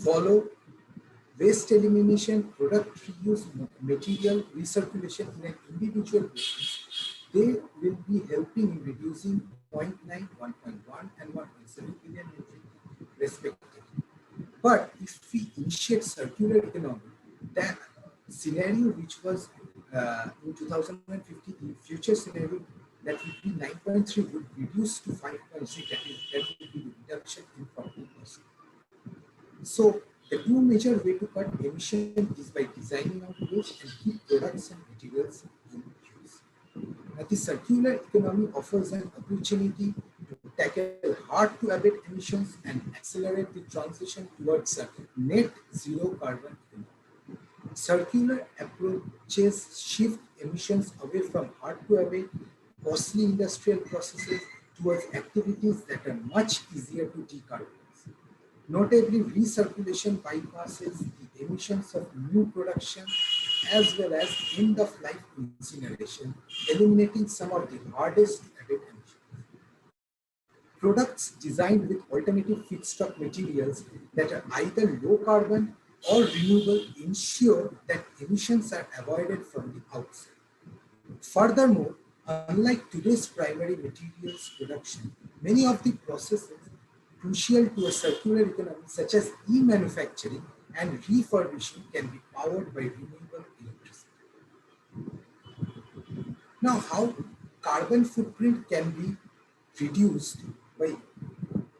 D: follow waste elimination, product reuse, material recirculation in an individual basis, they will be helping in reducing 0.9, 1.1, and 1.7 billion metric ton respectively. But if we initiate circular economy, that scenario which was in 2050, the future scenario that would be 9.3 would reduce to 5.6, that would be the reduction in 40%. So the two major way to cut emission is by designing out waste and keep products and materials in use. Now, the circular economy offers an opportunity to tackle hard to abate emissions and accelerate the transition towards a net zero carbon economy. Circular approaches shift emissions away from hard to abate, costly industrial processes towards activities that are much easier to decarbonize. Notably, recirculation bypasses the emissions of new production as well as end-of-life incineration, eliminating some of the hardest to abate emissions. Products designed with alternative feedstock materials that are either low carbon or renewable ensure that emissions are avoided from the outset. Furthermore, unlike today's primary materials production, many of the processes crucial to a circular economy, such as e-manufacturing and refurbishing, can be powered by renewable electricity. Now, how carbon footprint can be reduced by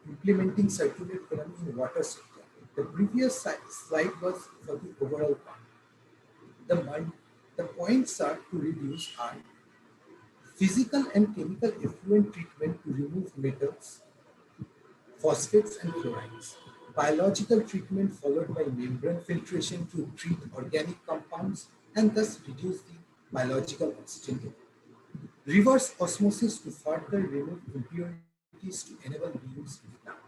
D: implementing circular economy in water sector? The previous slide was for the overall part. The points are to reduce are physical and chemical effluent treatment to remove metals, phosphates and chlorides. Biological treatment followed by membrane filtration to treat organic compounds and thus reduce the biological oxygen level. Reverse osmosis to further remove impurities to enable reuse without.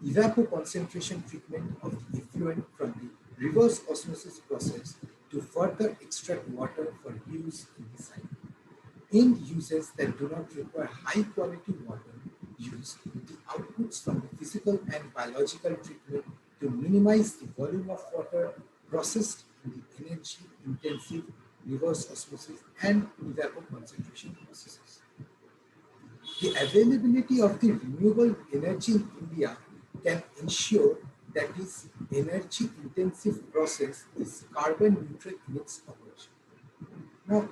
D: Evapoconcentration treatment of the effluent from the reverse osmosis process to further extract water for use in the cycle. End uses that do not require high quality water use the outputs from the physical and biological treatment to minimize the volume of water processed in the energy intensive reverse osmosis and evapoconcentration processes. The availability of the renewable energy in India can ensure that this energy intensive process is carbon neutral in its operation. Now,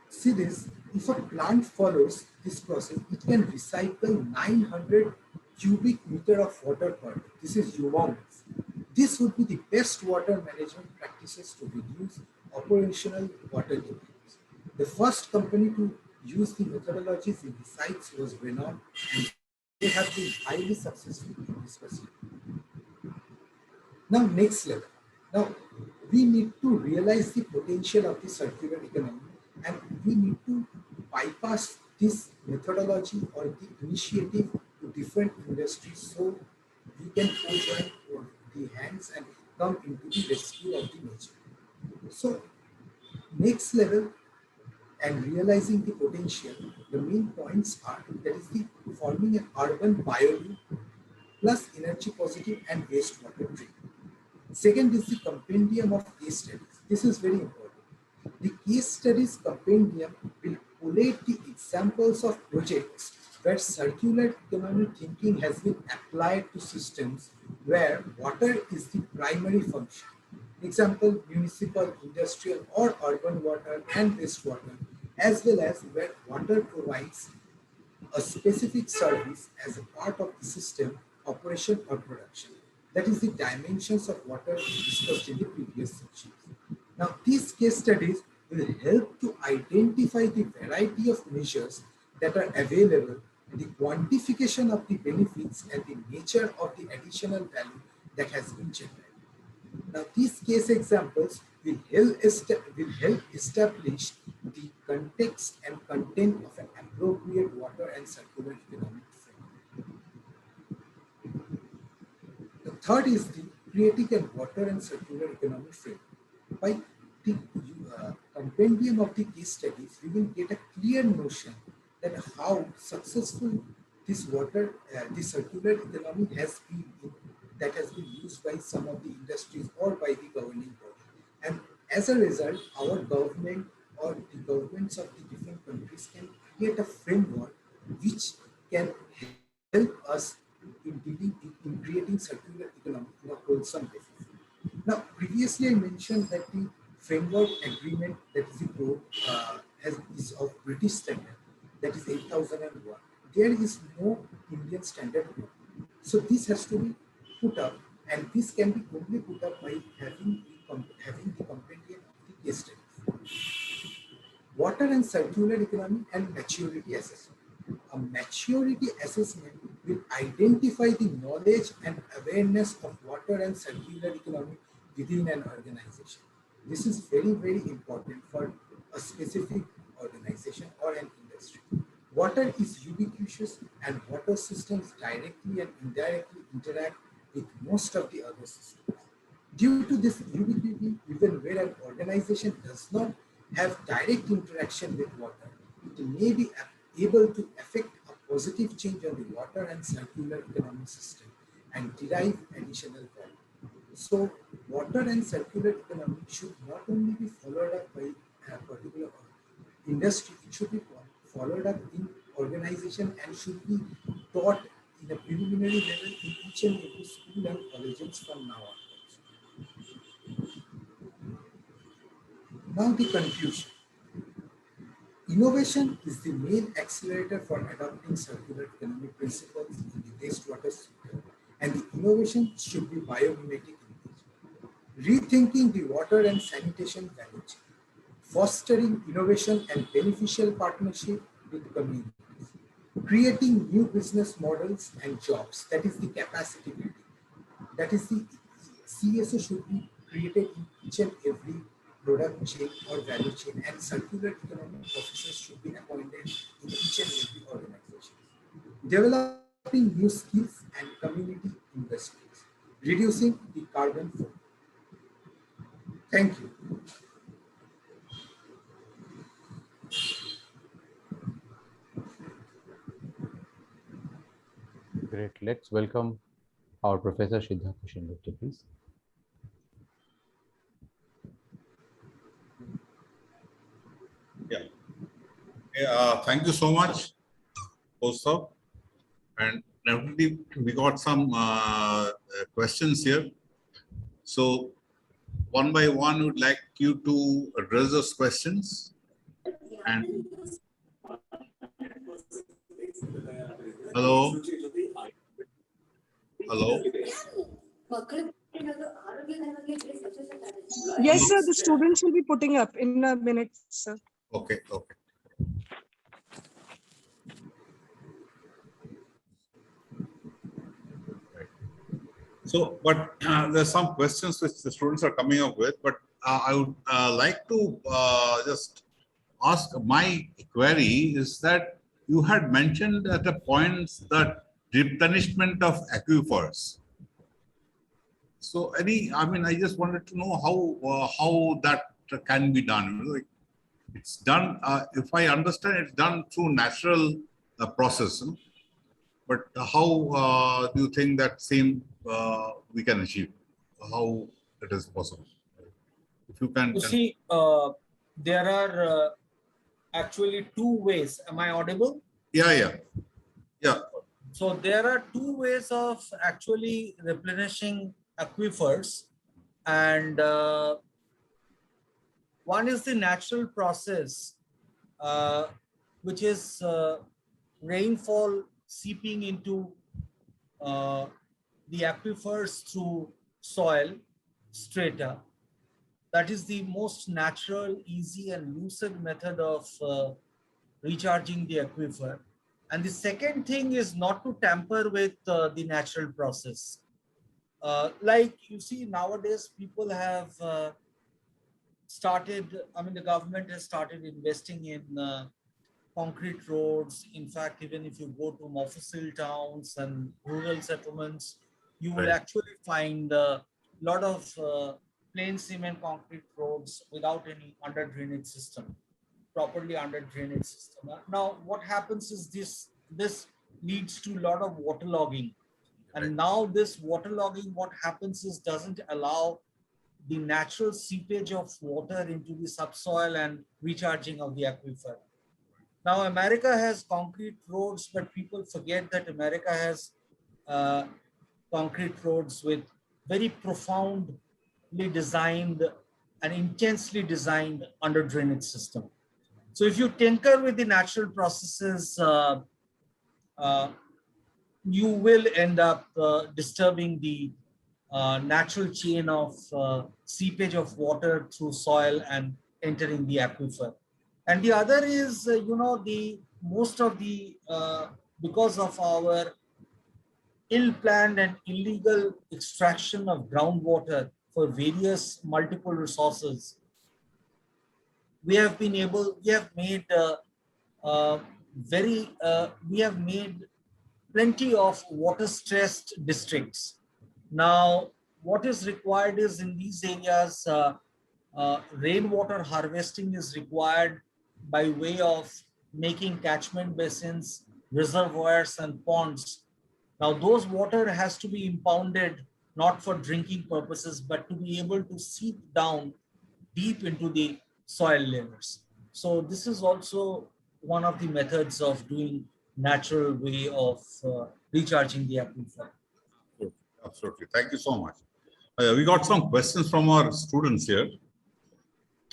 D: see this, if a plant follows this process, it can recycle 900 cubic meter of water per day. This is humongous. This would be the best water management practices to reduce operational water demands. The first company to use the methodologies in the sites was Renault, and they have been highly successful in this pursuit. Now, next level. Now, we need to realize the potential of the circular economy, and we need to bypass this methodology or the initiative to different industries so we can co-join the hands and come into the rescue of the nature. So, next level and realizing the potential, the main points are that is the forming an urban bioloop plus energy positive and wastewater treatment. Second is the compendium of case studies. This is very important. The case studies compendium will collate the examples of projects where circular economy thinking has been applied to systems where water is the primary function. Example, municipal, industrial or urban water and wastewater, as well as where water provides a specific service as a part of the system, operation or production. That is the dimensions of water discussed in the previous sections. Now, these case studies will help to identify the variety of measures that are available, the quantification of the benefits and the nature of the additional value that has been generated. Now, these case examples will help establish the context and content of an appropriate water and circular economic framework. The third is the creating a water and circular economic framework. By the compendium of the case studies, we will get a clear notion that how successful this this circular economy has been that has been used by some of the industries or by the governing body. And as a result, our government or the governments of the different countries can create a framework which can help us in creating circular economy in a wholesome basis. Now, previously I mentioned that the framework agreement that is is of British standard, that is 8001. There is no Indian standard code. So this has to be put up, and this can be only put up by having the compendium of the case studies. Water and circular economy and maturity assessment. A maturity assessment will identify the knowledge and awareness of water and circular economy within an organization. This is very, very important for a specific organization or an industry. Water is ubiquitous and water systems directly and indirectly interact with most of the other systems. Due to this ubiquity, even where an organization does not have direct interaction with water, it may be able to affect a positive change on the water and circular economy system and derive additional value. So water and circular economy should not only be followed up by a particular industry, it should be followed up in organization and should be taught in a preliminary level in each and every school and colleges from now onwards. Now the conclusion. Innovation is the main accelerator for adopting circular economic principles in the wastewater sector, and the innovation should be biomimetic in nature. Rethinking the water and sanitation value chain, fostering innovation and beneficial partnership with communities, creating new business models and jobs, that is the capacity building. That is the CSO should be created in each and every product chain or value chain, and circular economic officers should be appointed in each and every organization. Developing new skills and community investments, reducing the carbon footprint. Thank you.
B: Great. Let's welcome our Professor Siddha Kishan Gupta, please.
C: Thank you so much, Kostav. And definitely we got some questions here. So one by one, we would like you to address those questions. And hello. Hello.
E: Yes, sir. The students will be putting up in a minute, sir.
C: Okay. Okay. So, but there's some questions which the students are coming up with, but I would like to just ask my query is that you had mentioned at a point that replenishment of aquifers. So I just wanted to know how that can be done. It's done, if I understand, it's done through natural process. But how do you think that same we can achieve? How it is possible? If you can.
A: You see, there are actually two ways. Am I audible?
C: Yeah.
A: So there are two ways of actually replenishing aquifers, and one is the natural process, which is rainfall seeping into the aquifers through soil strata. That is the most natural, easy, and lucid method of recharging the aquifer. And the second thing is not to tamper with the natural process. Like you see, nowadays people have the government has started investing in concrete roads. In fact, even if you go to Mofussil towns and rural settlements, you will actually find a lot of plain cement concrete roads without any under drainage system, properly under drainage system. Now, what happens is this leads to a lot of waterlogging. And now this waterlogging, what happens is doesn't allow the natural seepage of water into the subsoil and recharging of the aquifer. Now, America has concrete roads, but people forget that America has concrete roads with very profoundly designed and intensely designed under drainage system. So if you tinker with the natural processes, you will end up disturbing the natural chain of seepage of water through soil and entering the aquifer. And the other is, most of the, because of our ill-planned and illegal extraction of groundwater for various multiple resources, we have made plenty of water-stressed districts. Now, what is required is in these areas, rainwater harvesting is required by way of making catchment basins reservoirs and ponds. Now those water has to be impounded not for drinking purposes, but to be able to seep down deep into the soil layers. So this is also one of the methods of doing natural way of recharging the aquifer.
C: Absolutely. Thank you so much. We got some questions from our students here.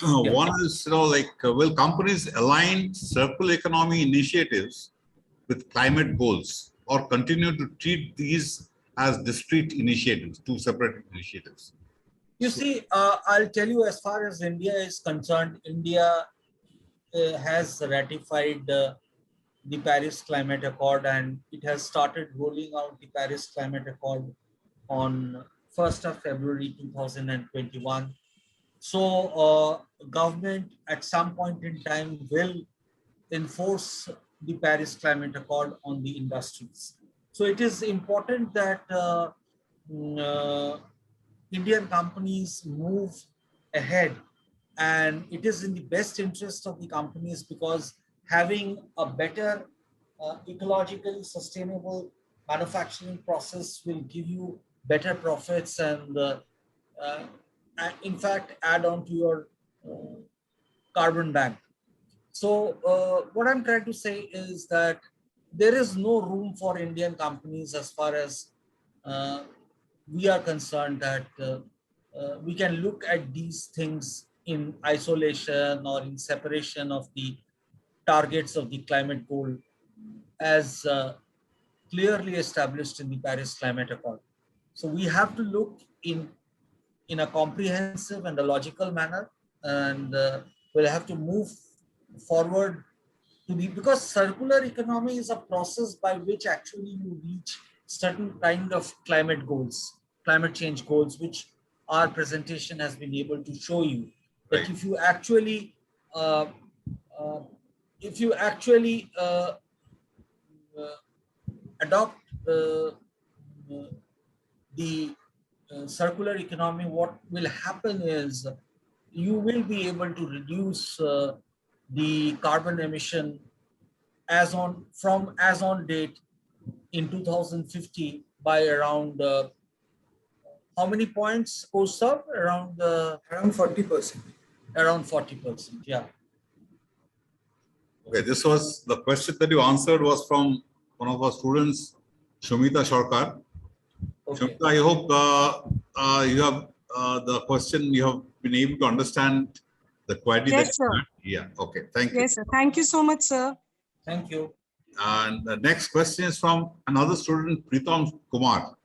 C: One is, will companies align circular economy initiatives with climate goals or continue to treat these as discrete initiatives, two separate initiatives?
A: You see, I'll tell you, as far as India is concerned, India has ratified the Paris Climate Accord, and it has started rolling out the Paris Climate Accord on 1st of February 2021. So government at some point in time will enforce the Paris Climate Accord on the industries. So it is important that Indian companies move ahead, and it is in the best interest of the companies, because having a better ecologically sustainable manufacturing process will give you better profits and in fact add on to your carbon bank. So what I'm trying to say is that there is no room for Indian companies, as far as we are concerned, that we can look at these things in isolation or in separation of the targets of the climate goal as clearly established in the Paris Climate Accord. So we have to look in a comprehensive and a logical manner, and we'll have to move forward to the, because circular economy is a process by which actually you reach certain kind of climate goals, climate change goals, which our presentation has been able to show you. That
C: Right.
A: if you actually adopt the circular economy, what will happen is you will be able to reduce the carbon emission as on date in 2050 by around how many points, Kosav? Around
D: Around 40%.
A: around 40%. Yeah.
C: Okay, this was the question that you answered was from one of our students, Shumita Sharkar.
A: Okay.
C: Shumita, I hope you have the question, you have been able to understand the query.
E: Yes, sir.
C: Yeah, okay, thank you.
E: Yes, sir. Thank you so much, sir.
A: Thank you.
C: And the next question is from another student, Pritam Kumar.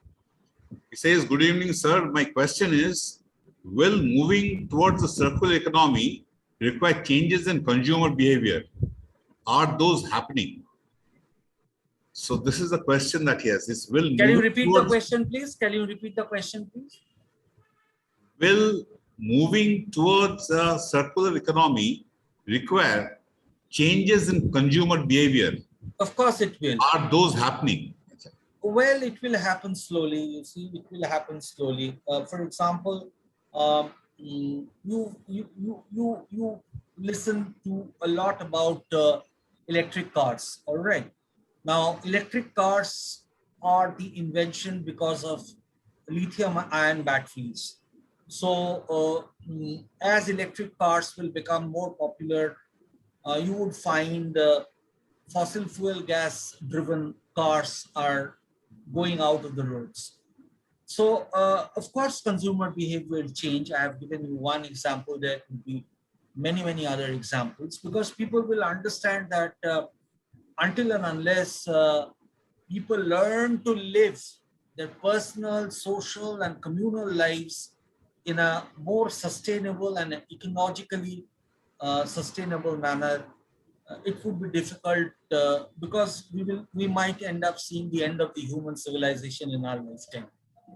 C: He says, good evening, sir. My question is, will moving towards the circular economy require changes in consumer behavior? Are those happening? So this is the question that he has. Is will
A: Can you repeat the question, please? Can you repeat the question, please?
C: Will moving towards a circular economy require changes in consumer behavior?
A: Of course it will.
C: Are those happening?
A: Well, it will happen slowly. You see, it will happen slowly. For example, you listen to a lot about electric cars. All right. Now, electric cars are the invention because of lithium-ion batteries. So, as electric cars will become more popular, you would find fossil fuel gas-driven cars are going out of the roads. So, of course, consumer behavior will change. I have given you one example. There could be many, many other examples, because people will understand that until and unless people learn to live their personal, social, and communal lives in a more sustainable and ecologically sustainable manner, it would be difficult because we might end up seeing the end of the human civilization in our lifetime.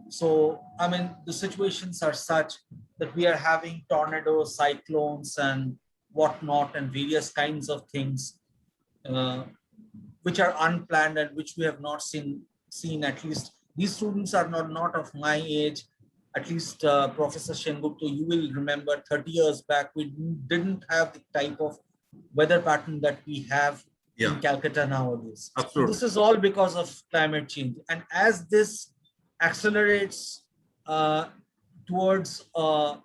A: So, I mean, the situations are such that we are having tornadoes, cyclones, and whatnot, and various kinds of things which are unplanned and which we have not seen. At least these students are not of my age. At least Professor Shengupta, you will remember 30 years back, we didn't have the type of weather pattern that we have in Calcutta nowadays.
C: Absolutely.
A: This is all because of climate change. And as this accelerates towards a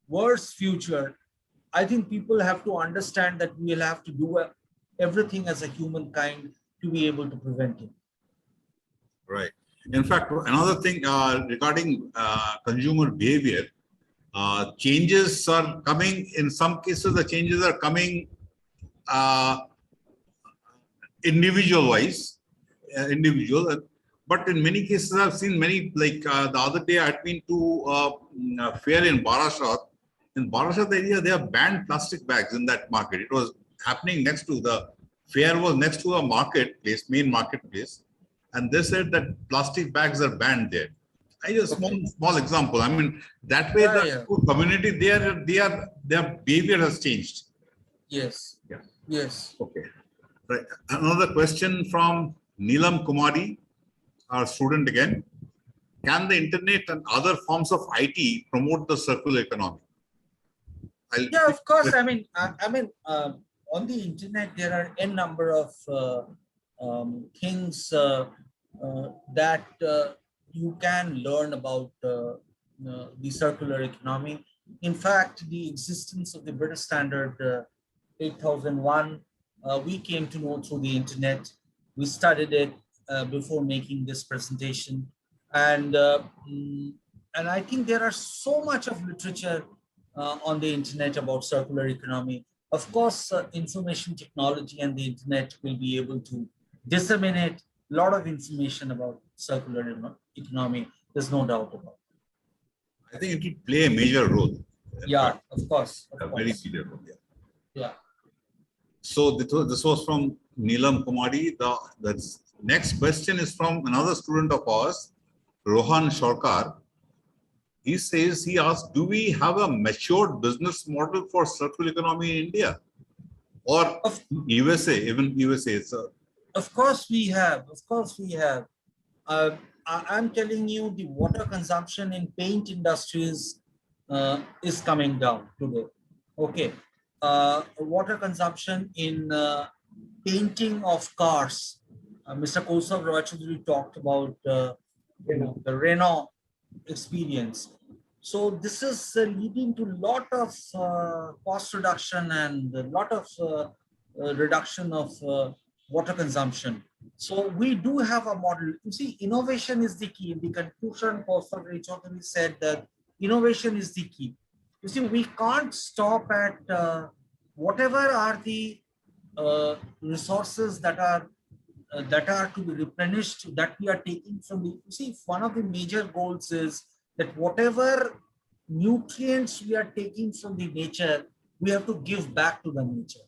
A: worse future, I think people have to understand that we will have to do everything as a humankind to be able to prevent it.
C: Right. In fact, another thing regarding consumer behavior, changes are coming. In some cases, the changes are coming individual-wise, but in many cases, I've seen many, like the other day, I had been to a fair in Barashat. In Barashat area, they have banned plastic bags in that market. It was happening next to the fair, was next to a marketplace, main marketplace. And they said that plastic bags are banned there. I just small example. I mean, that way the community, their behavior has changed.
A: Yes.
C: Yeah.
A: Yes.
C: Okay. Right. Another question from Neelam Kumari, our student again. Can the internet and other forms of IT promote the circular economy?
A: Yeah, of course. I mean, on the internet, there are n number of things that you can learn about the circular economy. In fact, the existence of the British Standard 8001, we came to know through the internet. We studied it before making this presentation, and I think there are so much of literature on the internet about circular economy. Of course, information technology and the internet will be able to disseminate a lot of information about circular economy. There's no doubt about it.
C: I think it will play a major role.
A: Yeah, of course.
C: A very major role.
A: Yeah.
C: So this was from Neelam Kumari. The next question is from another student of ours, Rohan Shorkar. He says, he asked, do we have a matured business model for circular economy in India or USA, even USA?
A: Of course we have. Of course we have. I'm telling you, the water consumption in paint industries is coming down today. Okay. Water consumption in painting of cars. Mr. Kausav Roychaudhary talked about the Renault experience. So this is leading to a lot of cost reduction and a lot of reduction of water consumption. So we do have a model. You see, innovation is the key. In the conclusion, Professor Roychaudhary said that innovation is the key. You see, we can't stop at whatever are the resources that are to be replenished, that we are taking from the. You see, one of the major goals is that whatever nutrients we are taking from the nature, we have to give back to the nature.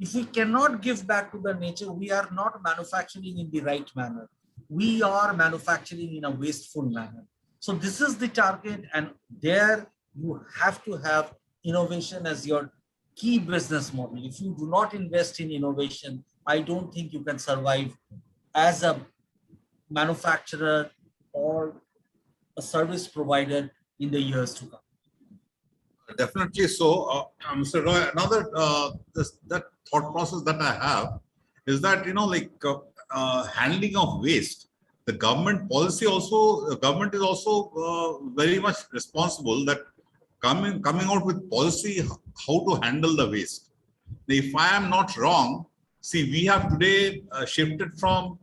A: If we cannot give back to the nature, we are not manufacturing in the right manner. We are manufacturing in a wasteful manner. So this is the target, and there you have to have innovation as your key business model. If you do not invest in innovation, I don't think you can survive as a manufacturer or a service provider in the years to come.
C: Definitely so. Mr. Roy, another that thought process that I have is that, handling of waste, the government policy also, the government is also very much responsible that coming out with policy how to handle the waste. If I am not wrong, see, we have today shifted from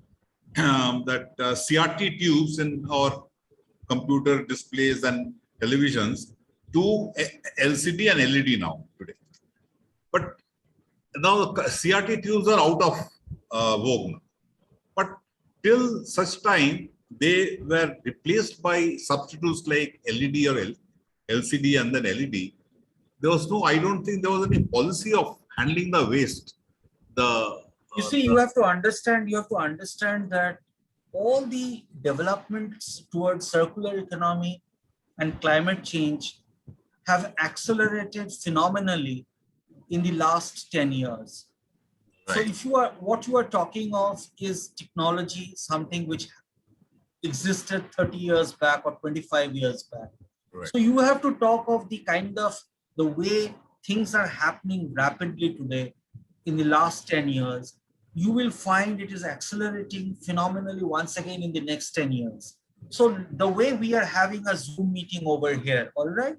C: that CRT tubes in our computer displays and televisions to LCD and LED now today. But now the CRT tubes are out of vogue now. But till such time, they were replaced by substitutes like LED or LCD and then LED. There was no, I don't think there was any policy of handling the waste.
A: You see, you have to understand that all the developments towards circular economy and climate change have accelerated phenomenally in the last 10 years. Right. So if what you are talking of is technology, something which existed 30 years back or 25 years back. Right. So you have to talk of the kind of the way things are happening rapidly today in the last 10 years. you will find it is accelerating phenomenally once again in the next 10 years. So the way we are having a Zoom meeting over here, all right,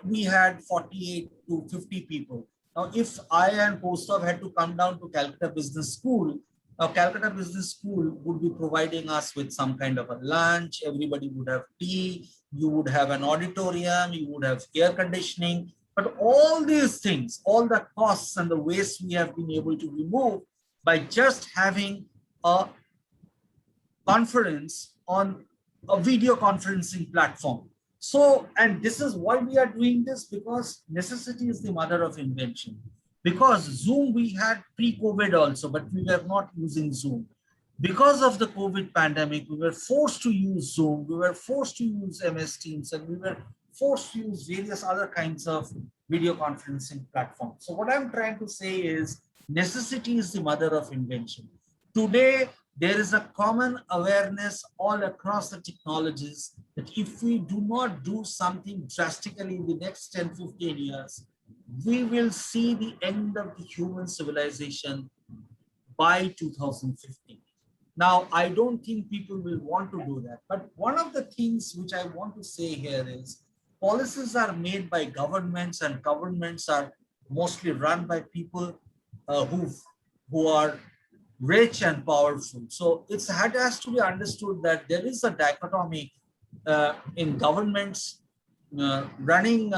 A: we had 48 to 50 people. Now, if I and Postov had to come down to Calcutta Business School, now Calcutta Business School would be providing us with some kind of a lunch. Everybody would have tea. You would have an auditorium. You would have air conditioning. But all these things, all the costs and the waste we have been able to remove by just having a conference on a video conferencing platform. So, and this is why we are doing this, because necessity is the mother of invention. Because Zoom we had pre-COVID also, but we were not using Zoom. Because of the COVID pandemic, we were forced to use Zoom, we were forced to use MS Teams, and we were forced to use various other kinds of video conferencing platforms. So what I'm trying to say is necessity is the mother of invention. Today, there is a common awareness all across the technologies that if we do not do something drastically in the next 10, 15 years, we will see the end of the human civilization by 2050. Now, I don't think people will want to do that. But one of the things which I want to say here is policies are made by governments, and governments are mostly run by people who are rich and powerful. So it has to be understood that there is a dichotomy in governments running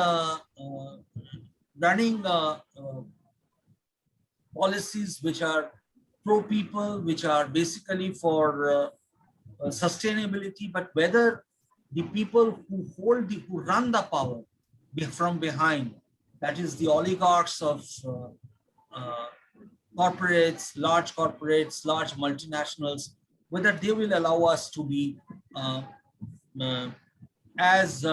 A: policies which are pro people, which are basically for sustainability, but whether the people who run the power from behind, that is the oligarchs of corporates, large multinationals, whether they will allow us to be as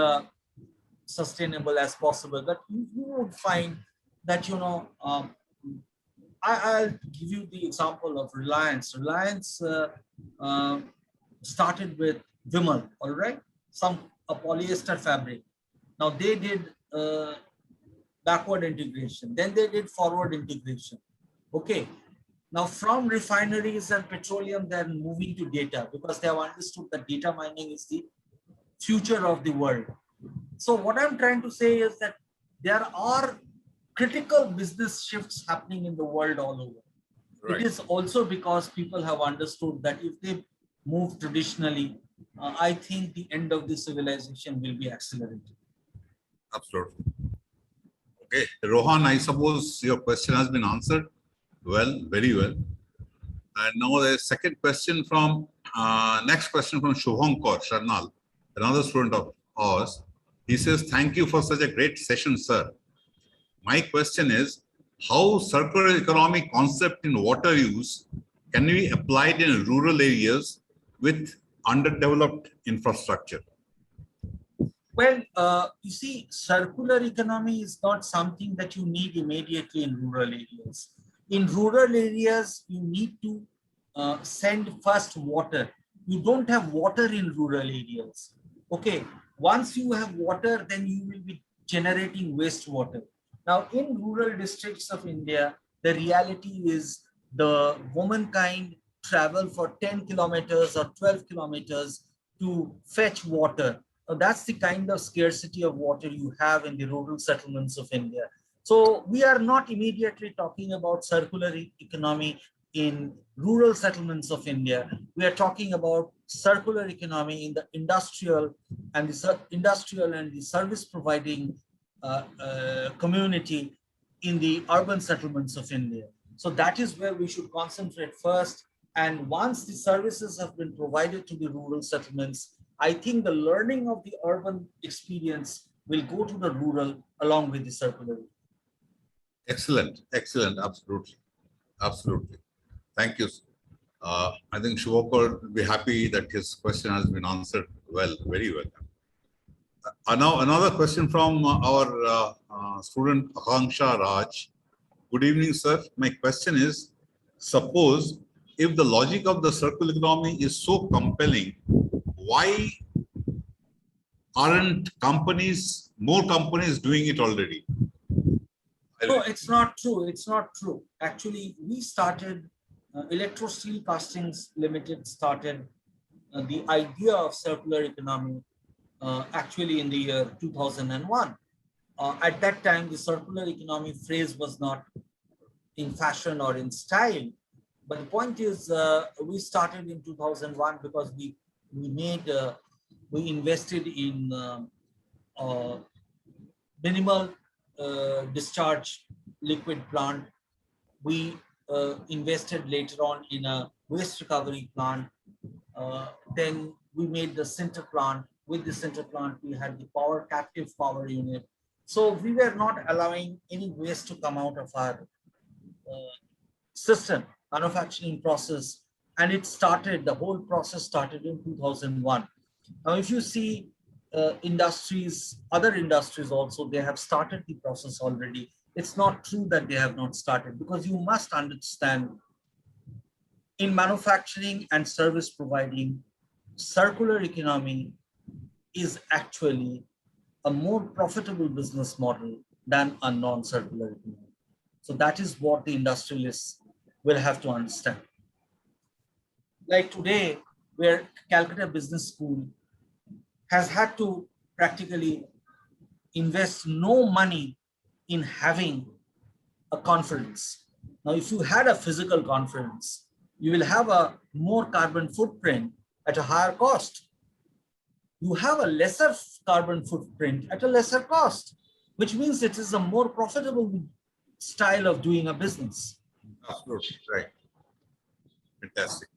A: sustainable as possible. But you would find that, I'll give you the example of Reliance. Reliance started with Vimal, all right, a polyester fabric. Now they did backward integration, then they did forward integration. Okay. Now from refineries and petroleum, they're moving to data because they have understood that data mining is the future of the world. So what I'm trying to say is that there are critical business shifts happening in the world all over. Right. It is also because people have understood that if they move traditionally, I think the end of the civilization will be accelerated.
C: Absolutely. Okay, Rohan, I suppose your question has been answered. Well, very well. And now the second question from, next question from Shubhankar Sharnal, another student of ours. He says, thank you for such a great session, sir. My question is, how circular economy concept in water use can be applied in rural areas with underdeveloped infrastructure?
A: Well, you see, circular economy is not something that you need immediately in rural areas. In rural areas, you need to send first water. You don't have water in rural areas. Okay, once you have water, then you will be generating wastewater. Now, in rural districts of India, the reality is the womankind travel for 10 kilometers or 12 kilometers to fetch water. Now, that's the kind of scarcity of water you have in the rural settlements of India. So we are not immediately talking about circular economy in rural settlements of India. We are talking about circular economy in the industrial and the service providing community in the urban settlements of India. So that is where we should concentrate first. And once the services have been provided to the rural settlements, I think the learning of the urban experience will go to the rural along with the circular.
C: Excellent, excellent, absolutely, absolutely. Thank you. I think Shubhankar will be happy that his question has been answered well, very well. Now another question from our student Akanksha Raj. Good evening, sir. My question is, suppose if the logic of the circular economy is so compelling, why aren't more companies doing it already?
A: No, it's not true. It's not true. Actually, we started Electro Steel Castings Limited started the idea of circular economy actually in the year 2001. At that time, the circular economy phrase was not in fashion or in style. But the point is, we started in 2001 because we invested in minimal discharge liquid plant. We invested later on in a waste recovery plant. Then we made the sinter plant. With the sinter plant, we had the captive power unit. So we were not allowing any waste to come out of our system, manufacturing process. And the whole process started in 2001. Now, if you see other industries also, they have started the process already. It's not true that they have not started, because you must understand, in manufacturing and service providing, circular economy is actually a more profitable business model than a non-circular economy. So that is what the industrialists will have to understand. Like today, where Calcutta Business School has had to practically invest no money in having a conference. Now, if you had a physical conference, you will have a more carbon footprint at a higher cost. You have a lesser carbon footprint at a lesser cost, which means it is a more profitable style of doing a business.
C: Absolutely, right. Fantastic.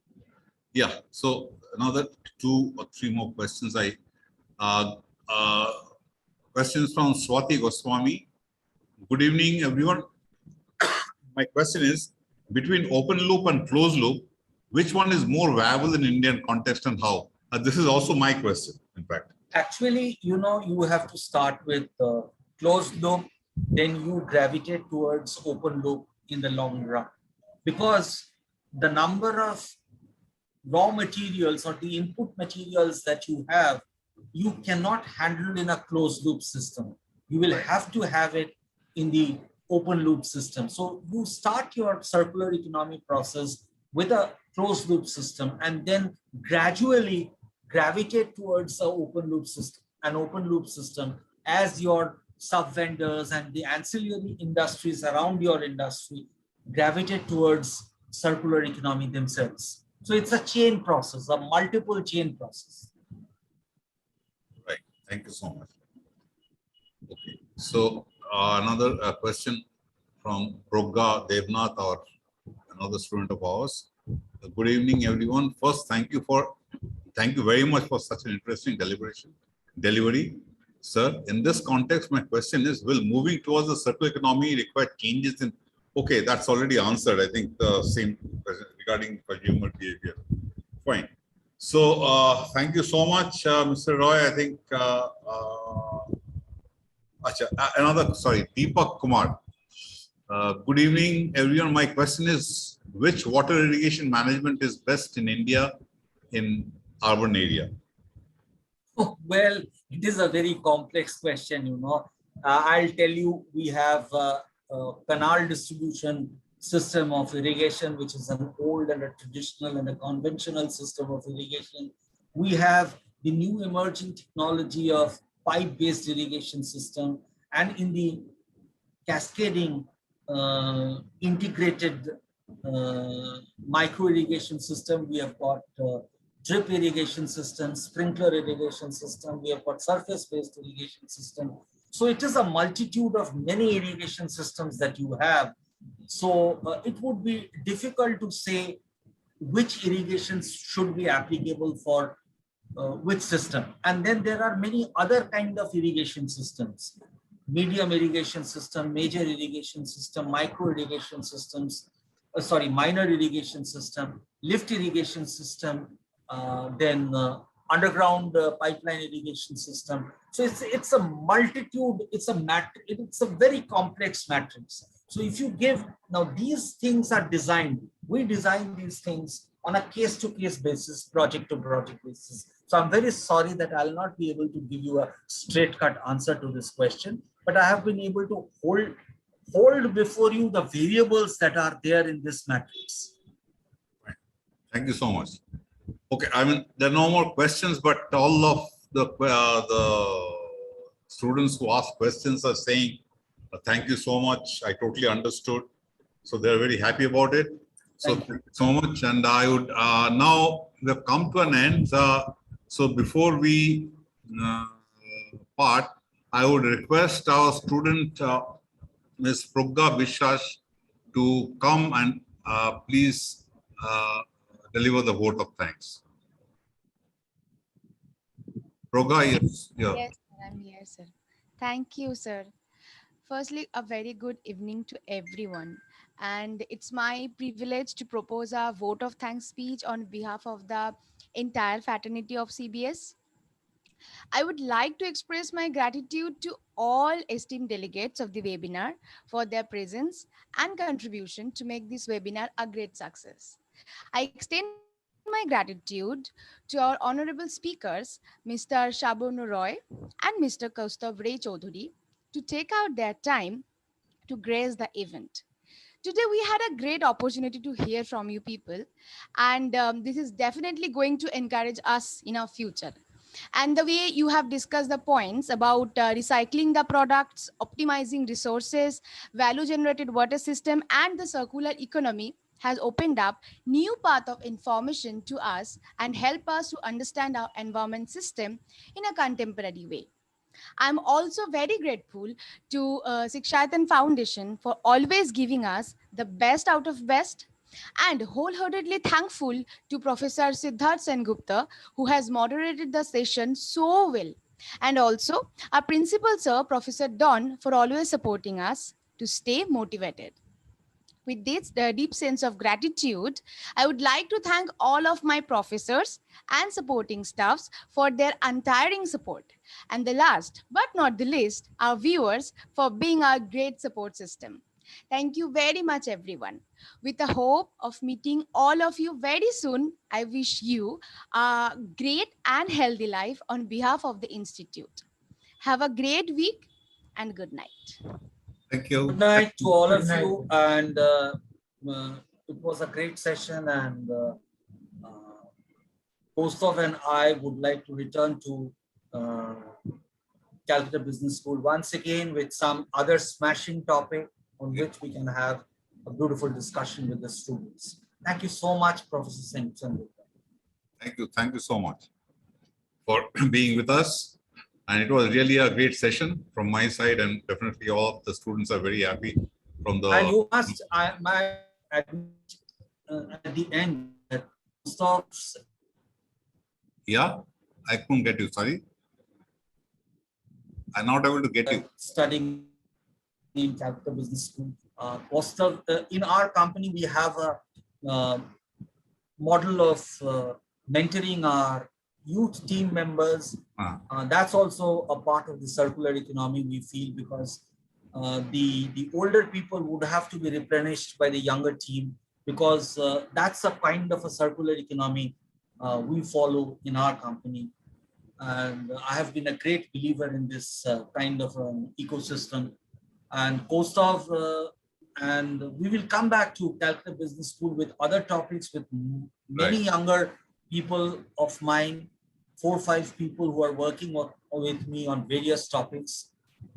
C: Yeah, so another 2 or 3 more questions. Questions from Swati Goswami. Good evening, everyone. My question is, between open loop and closed loop, which one is more viable in Indian context and how? This is also my question, in fact.
A: Actually, you have to start with closed loop, then you gravitate towards open loop in the long run. Because the number of raw materials or the input materials that you have, you cannot handle in a closed loop system. You will have to have it in the open loop system. So you start your circular economy process with a closed loop system and then gradually gravitate towards an open loop system as your sub-vendors and the ancillary industries around your industry gravitate towards circular economy themselves. So it's a chain process, a multiple chain process.
C: Right. Thank you so much. Okay. So another question from Progga Devnath, or another student of ours. Good evening, everyone. First, thank you very much for such an interesting delivery. Sir, in this context, my question is, will moving towards the circular economy require changes in... Okay, that's already answered. I think the same question regarding consumer behavior. Fine. So thank you so much, Mr. Roy. I think Deepak Kumar. Good evening, everyone. My question is, which water irrigation management is best in India in urban area?
A: Well, it is a very complex question, I'll tell you, we have a canal distribution system of irrigation, which is an old and a traditional and a conventional system of irrigation. We have the new emerging technology of pipe-based irrigation system, and in the cascading integrated micro irrigation system, we have got drip irrigation system, sprinkler irrigation system, we have got surface-based irrigation system. So it is a multitude of many irrigation systems that you have. So it would be difficult to say which irrigations should be applicable for which system. And then there are many other kind of irrigation systems: medium irrigation system, major irrigation system, micro irrigation systems, minor irrigation system, lift irrigation system, then underground pipeline irrigation system. So it's a multitude, it's a very complex matrix. So if you give, now these things are designed, we design these things on a case-to-case basis, project-to-project basis. So I'm very sorry that I'll not be able to give you a straight-cut answer to this question, but I have been able to hold before you the variables that are there in this matrix.
C: Thank you so much. Okay, I mean, there are no more questions, but all of the students who asked questions are saying, thank you so much. I totally understood. So they're very happy about it. So thank you so much. And I would now we've come to an end. So before we part, I would request our student, Ms. Progga Biswas, to come and please deliver the vote of thanks. Progga, yes. Yeah.
F: Yes, sir, I'm here, sir. Thank you, sir. Firstly, a very good evening to everyone. And it's my privilege to propose a vote of thanks speech on behalf of the entire fraternity of CBS. I would like to express my gratitude to all esteemed delegates of the webinar for their presence and contribution to make this webinar a great success. I extend my gratitude to our honorable speakers, Mr. Shabonu Roy and Mr. Kaustav Ray Chaudhuri, to take out their time to grace the event. Today, we had a great opportunity to hear from you people, and this is definitely going to encourage us in our future. And the way you have discussed the points about recycling the products, optimizing resources, value generated water system, and the circular economy has opened up new path of information to us and help us to understand our environment system in a contemporary way. I'm also very grateful to CTION Foundation for always giving us the best out of best, and wholeheartedly thankful to Professor Siddharth Sengupta, who has moderated the session so well, and also our principal sir, Professor Don, for always supporting us to stay motivated. With this deep sense of gratitude, I would like to thank all of my professors and supporting staffs for their untiring support. And the last but not the least, our viewers for being our great support system. Thank you very much, everyone. With the hope of meeting all of you very soon, I wish you a great and healthy life on behalf of the Institute. Have a great week and good night.
C: Thank you.
A: Good night to all of you, and it was a great session, and Kaustav and I would like to return to Calcutta Business School once again with some other smashing topic on which we can have a beautiful discussion with the students. Thank you so much, Professor Simpson.
C: Thank you. Thank you so much for being with us. And it was really a great session from my side, and definitely all of the students are very happy from the.
A: And you must, at the end, stops.
C: Yeah, I couldn't get you. Sorry, I'm not able to get you.
A: Studying in Calcutta Business School. Kaustav, in our company, we have a model of mentoring our youth team members. That's also a part of the circular economy, we feel, because the older people would have to be replenished by the younger team, because that's a kind of a circular economy we follow in our company. And I have been a great believer in this kind of an ecosystem. And Kaustav, and we will come back to Calcutta Business School with other topics with many younger people of mine, 4 or 5 people who are working with me on various topics.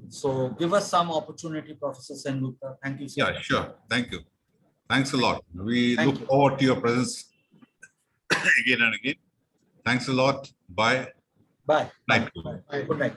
A: So give us some opportunity, Professor Sengupta. Thank you so much.
C: Yeah, sure. Thank you. Thanks a lot. We
A: Thank
C: look
A: you.
C: forward to your presence again and again. Thanks a lot. Bye.
A: Bye.
C: Night.
A: Bye. Good night.